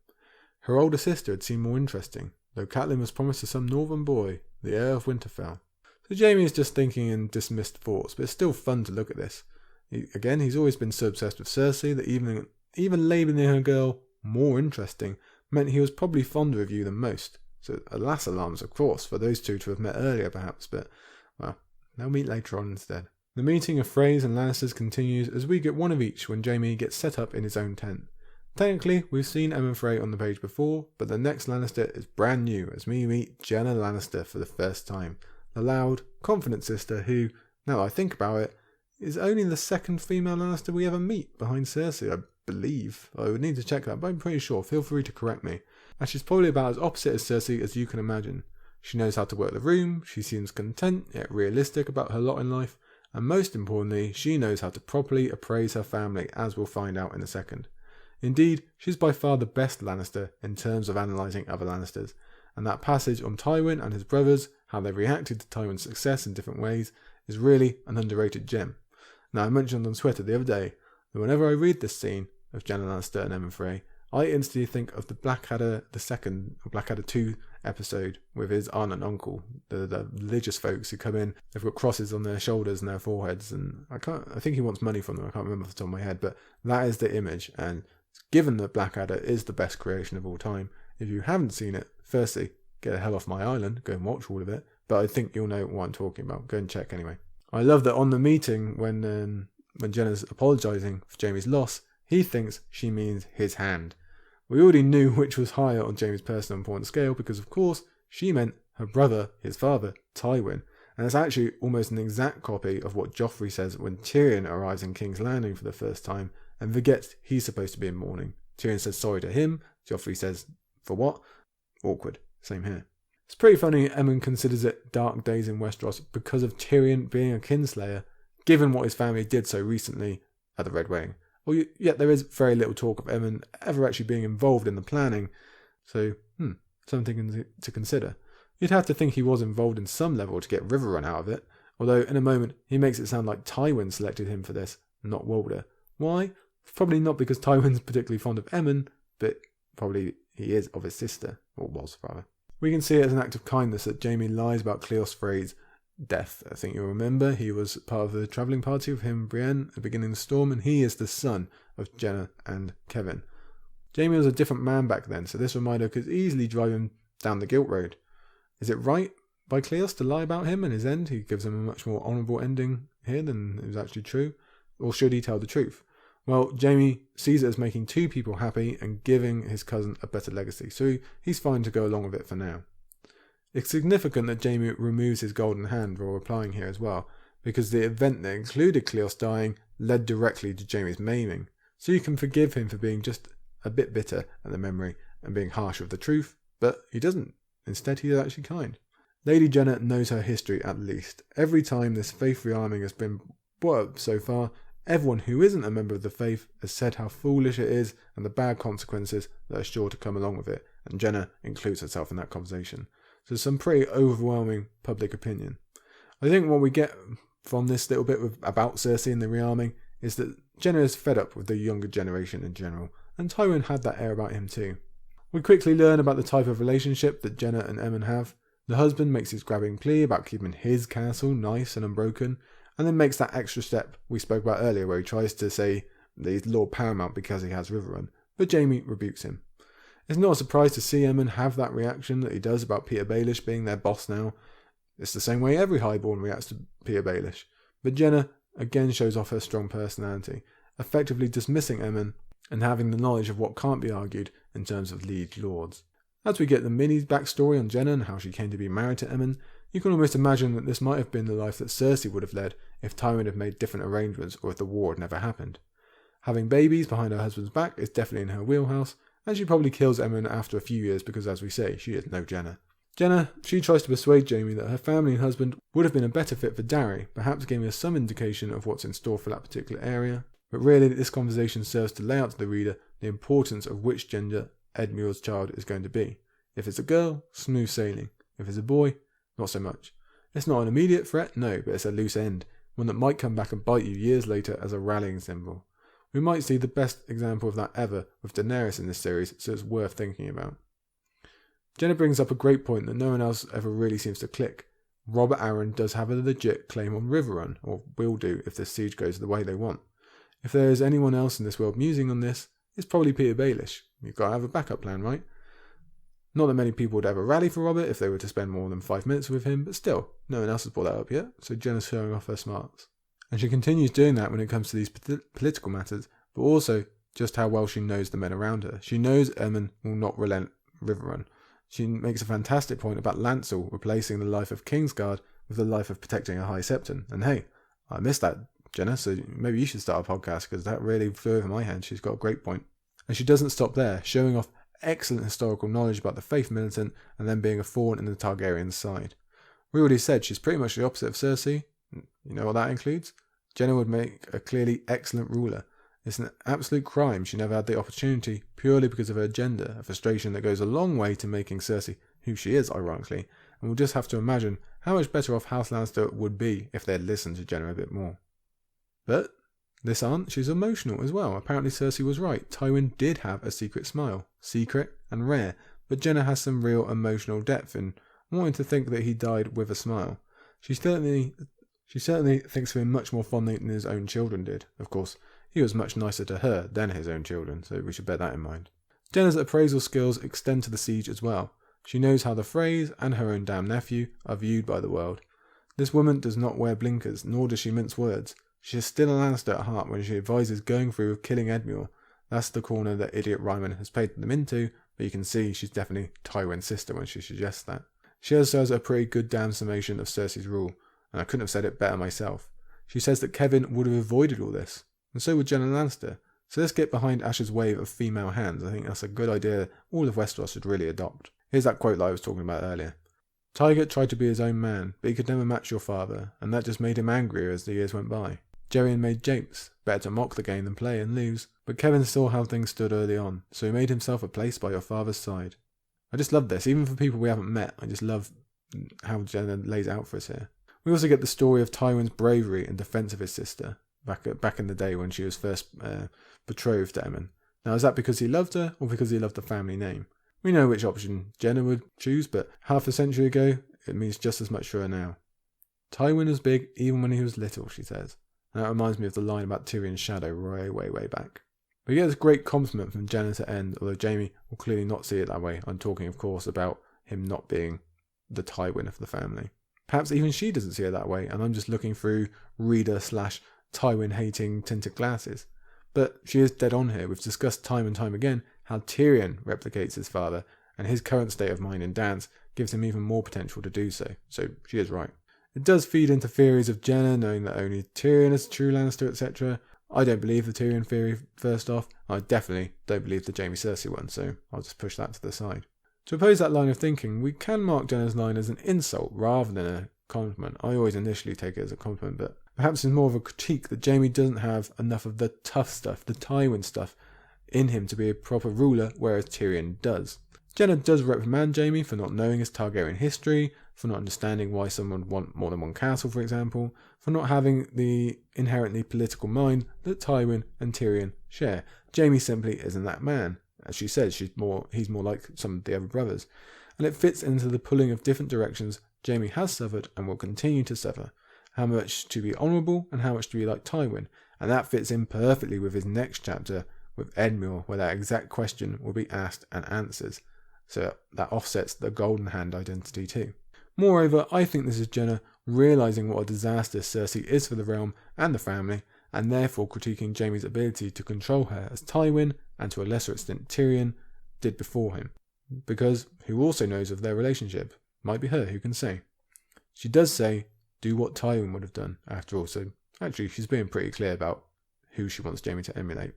Her older sister had seemed more interesting, though Catelyn was promised to some northern boy, the heir of Winterfell. So Jaime is just thinking in dismissed thoughts, but it's still fun to look at this. He's always been so obsessed with Cersei that even labelling her girl more interesting meant he was probably fonder of you than most. So alas alarms, of course, for those two to have met earlier perhaps, but, well, they'll meet later on instead. The meeting of Freys and Lannisters continues as we get one of each when Jaime gets set up in his own tent. Technically, we've seen Aemon Frey on the page before, but the next Lannister is brand new as we meet Genna Lannister for the first time. The loud, confident sister who, now that I think about it, is only the second female Lannister we ever meet behind Cersei, I believe. I would need to check that, but I'm pretty sure. Feel free to correct me. And she's probably about as opposite as Cersei as you can imagine. She knows how to work the room, she seems content yet realistic about her lot in life, and most importantly, she knows how to properly appraise her family, as we'll find out in a second. Indeed, she's by far the best Lannister in terms of analysing other Lannisters, and that passage on Tywin and his brothers, how they reacted to Tywin's success in different ways, is really an underrated gem. Now, I mentioned on Twitter the other day that whenever I read this scene of Genna Lannister and Aemon Frey, I instantly think of the Blackadder or Blackadder 2 episode with his aunt and uncle, the religious folks who come in. They've got crosses on their shoulders and their foreheads, and I think he wants money from them. I can't remember off the top of my head, but that is the image. And given that Blackadder is the best creation of all time, if you haven't seen it, firstly, get the hell off my island, go and watch all of it. But I think you'll know what I'm talking about. Go and check anyway. I love that on the meeting when Jenna's apologising for Jaime's loss, he thinks she means his hand. We already knew which was higher on Jaime's personal importance scale because, of course, she meant her brother, his father, Tywin. And it's actually almost an exact copy of what Joffrey says when Tyrion arrives in King's Landing for the first time and forgets he's supposed to be in mourning. Tyrion says sorry to him. Joffrey says, for what? Awkward. Same here. It's pretty funny Aemon considers it dark days in Westeros because of Tyrion being a kinslayer, given what his family did so recently at the Red Wedding. Well, yet there is very little talk of Aemon ever actually being involved in the planning, so something to consider. You'd have to think he was involved in some level to get Riverrun out of it, although in a moment he makes it sound like Tywin selected him for this, not Walder. Why? Probably not because Tywin's particularly fond of Aemon, but probably he is of his sister, or was rather. We can see it as an act of kindness that Jaime lies about Cleos Frey's death. I think you'll remember he was part of the travelling party with him and Brienne at the beginning of the storm, and he is the son of Genna and Kevin. Jaime was a different man back then, so this reminder could easily drive him down the guilt road. Is it right by Cleos to lie about him and his end? He gives him a much more honourable ending here than it was actually true. Or should he tell the truth? Well, Jaime sees it as making two people happy and giving his cousin a better legacy, so he's fine to go along with it for now. It's significant that Jaime removes his golden hand while replying here as well, because the event that included Cleos dying led directly to Jaime's maiming, so you can forgive him for being just a bit bitter at the memory and being harsh with the truth, but he doesn't. Instead, he is actually kind. Lady Genna knows her history at least. Every time this faith rearming has been brought up so far, everyone who isn't a member of the faith has said how foolish it is and the bad consequences that are sure to come along with it, and Genna includes herself in that conversation. So some pretty overwhelming public opinion. I think what we get from this little bit about Cersei and the rearming is that Genna is fed up with the younger generation in general, and Tywin had that air about him too. We quickly learn about the type of relationship that Genna and Aemon have. The husband makes his grabbing plea about keeping his castle nice and unbroken, and then makes that extra step we spoke about earlier where he tries to say that he's Lord Paramount because he has Riverrun, but Jaime rebukes him. It's not a surprise to see Aemon have that reaction that he does about Peter Baelish being their boss now. It's the same way every highborn reacts to Peter Baelish, but Genna again shows off her strong personality, effectively dismissing Aemon and having the knowledge of what can't be argued in terms of liege lords. As we get the mini backstory on Genna and how she came to be married to Aemon, you can almost imagine that this might have been the life that Cersei would have led if Tywin had made different arrangements or if the war had never happened. Having babies behind her husband's back is definitely in her wheelhouse, and she probably kills Aemon after a few years because, as we say, she is no Genna. Genna, she tries to persuade Jaime that her family and husband would have been a better fit for Darry, perhaps giving us some indication of what's in store for that particular area. But really, this conversation serves to lay out to the reader the importance of which gender Edmure's child is going to be. If it's a girl, smooth sailing. If it's a boy, not so much. It's not an immediate threat, no, but it's a loose end, one that might come back and bite you years later as a rallying symbol. We might see the best example of that ever with Daenerys in this series, so it's worth thinking about. Genna brings up a great point that no one else ever really seems to click. Robert Arryn does have a legit claim on Riverrun, or will do if this siege goes the way they want. If there is anyone else in this world musing on this, it's probably Peter Baelish. You've got to have a backup plan, right? Not that many people would ever rally for Robert if they were to spend more than 5 minutes with him, but still, no one else has brought that up yet, so Jenna's showing off her smarts. And she continues doing that when it comes to these political matters, but also just how well she knows the men around her. She knows Aemon will not relent Riverrun. She makes a fantastic point about Lancel replacing the life of Kingsguard with the life of protecting a High Septon. And hey, I missed that, Genna, so maybe you should start a podcast because that really flew over my head. She's got a great point. And she doesn't stop there, showing off excellent historical knowledge about the Faith Militant and then being a thorn in the Targaryen side. We already said she's pretty much the opposite of Cersei. You know what that includes? Genna would make a clearly excellent ruler. It's an absolute crime she never had the opportunity purely because of her gender, a frustration that goes a long way to making Cersei who she is, ironically, and we'll just have to imagine how much better off House Lannister would be if they had listened to Genna a bit more. But this aunt, she's emotional as well. Apparently Cersei was right. Tywin did have a secret smile. Secret and rare, but Genna has some real emotional depth in wanting to think that he died with a smile. She certainly thinks of him much more fondly than his own children did. Of course, he was much nicer to her than his own children, so we should bear that in mind. Jenna's appraisal skills extend to the siege as well. She knows how the Freys and her own damn nephew are viewed by the world. This woman does not wear blinkers, nor does she mince words. She is still a Lannister at heart when she advises going through with killing Edmure. That's the corner that idiot Ryman has painted them into, but you can see she's definitely Tywin's sister when she suggests that. She also has a pretty good damn summation of Cersei's rule, and I couldn't have said it better myself. She says that Kevin would have avoided all this, and so would Genna Lannister. So let's get behind Ash's wave of female hands. I think that's a good idea all of Westeros should really adopt. Here's that quote that I was talking about earlier. Tygert tried to be his own man, but he could never match your father, and that just made him angrier as the years went by. Geryon made japes, better to mock the game than play and lose, but Kevin saw how things stood early on, so he made himself a place by your father's side. I just love this, even for people we haven't met. I just love how Genna lays out for us here. We also get the story of Tywin's bravery in defence of his sister, back in the day when she was first betrothed to Aemon. Now, is that because he loved her, or because he loved the family name? We know which option Genna would choose, but half a century ago, it means just as much for her now. Tywin was big even when he was little, she says. And that reminds me of the line about Tyrion's shadow way back. We get this great compliment from Genna to end, although Jaime will clearly not see it that way. I'm talking, of course, about him not being the Tywin of the family. Perhaps even she doesn't see it that way, and I'm just looking through reader/Tywin hating tinted glasses. But she is dead on here. We've discussed time and time again how Tyrion replicates his father, and his current state of mind in dance gives him even more potential to do so. So she is right. It does feed into theories of Genna knowing that only Tyrion is a true Lannister, etc. I don't believe the Tyrion theory, first off. I definitely don't believe the Jaime Cersei one, so I'll just push that to the side. To oppose that line of thinking, we can mark Jenna's line as an insult rather than a compliment. I always initially take it as a compliment, but perhaps it's more of a critique that Jaime doesn't have enough of the tough stuff, the Tywin stuff, in him to be a proper ruler, whereas Tyrion does. Genna does reprimand Jaime for not knowing his Targaryen history, for not understanding why someone would want more than one castle, for example, for not having the inherently political mind that Tywin and Tyrion share. Jaime simply isn't that man. As she says, he's more like some of the other brothers. And it fits into the pulling of different directions Jaime has severed and will continue to sever. How much to be honourable and how much to be like Tywin. And that fits in perfectly with his next chapter with Edmure, where that exact question will be asked and answered. So that offsets the Golden Hand identity too. Moreover, I think this is Genna realising what a disaster Cersei is for the realm and the family, and therefore critiquing Jaime's ability to control her as Tywin, and to a lesser extent Tyrion, did before him. Because who also knows of their relationship? Might be her, who can say. She does say, do what Tywin would have done, after all, so actually she's being pretty clear about who she wants Jaime to emulate.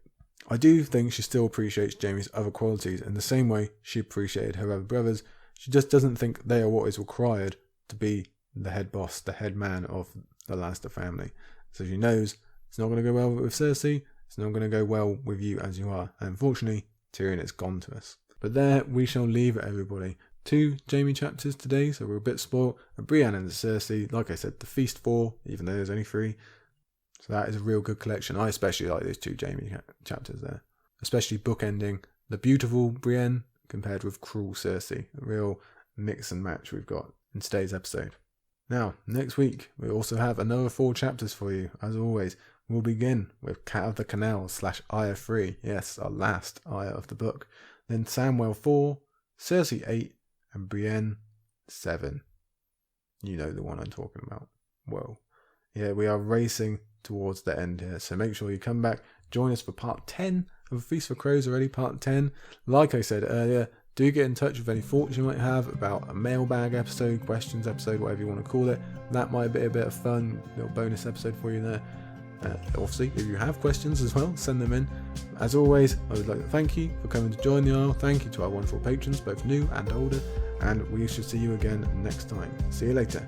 I do think she still appreciates Jaime's other qualities in the same way she appreciated her other brothers. She just doesn't think they are what is required to be the head boss, the head man of the Lannister family. So she knows it's not going to go well with Cersei, it's not going to go well with you as you are. And unfortunately, Tyrion is gone to us. But there we shall leave it, everybody. 2 Jaime chapters today, so we're a bit spoilt. And Brienne and Cersei, like I said, the Feast 4, even though there's only 3. So that is a real good collection. I especially like those 2 Jaime chapters there. Especially bookending the beautiful Brienne compared with cruel Cersei. A real mix and match we've got in today's episode. Now, next week, we also have another 4 chapters for you. As always, we'll begin with Cat of the Canal / Aya 3. Yes, our last Aya of the book. Then Samwell 4, Cersei 8, and Brienne 7. You know the one I'm talking about. Well, yeah, we are racing towards the end here, so make sure you come back, join us for part 10 of Feast for Crows already, part 10. Like I said earlier, do get in touch with any thoughts you might have about a mailbag episode, questions episode, whatever you want to call it. That might be a bit of fun, little bonus episode for you there. Obviously, if you have questions as well, send them in. As always, I would like to thank you for coming to join the Isle. Thank you to our wonderful patrons, both new and older, and we shall see you again next time. See you later.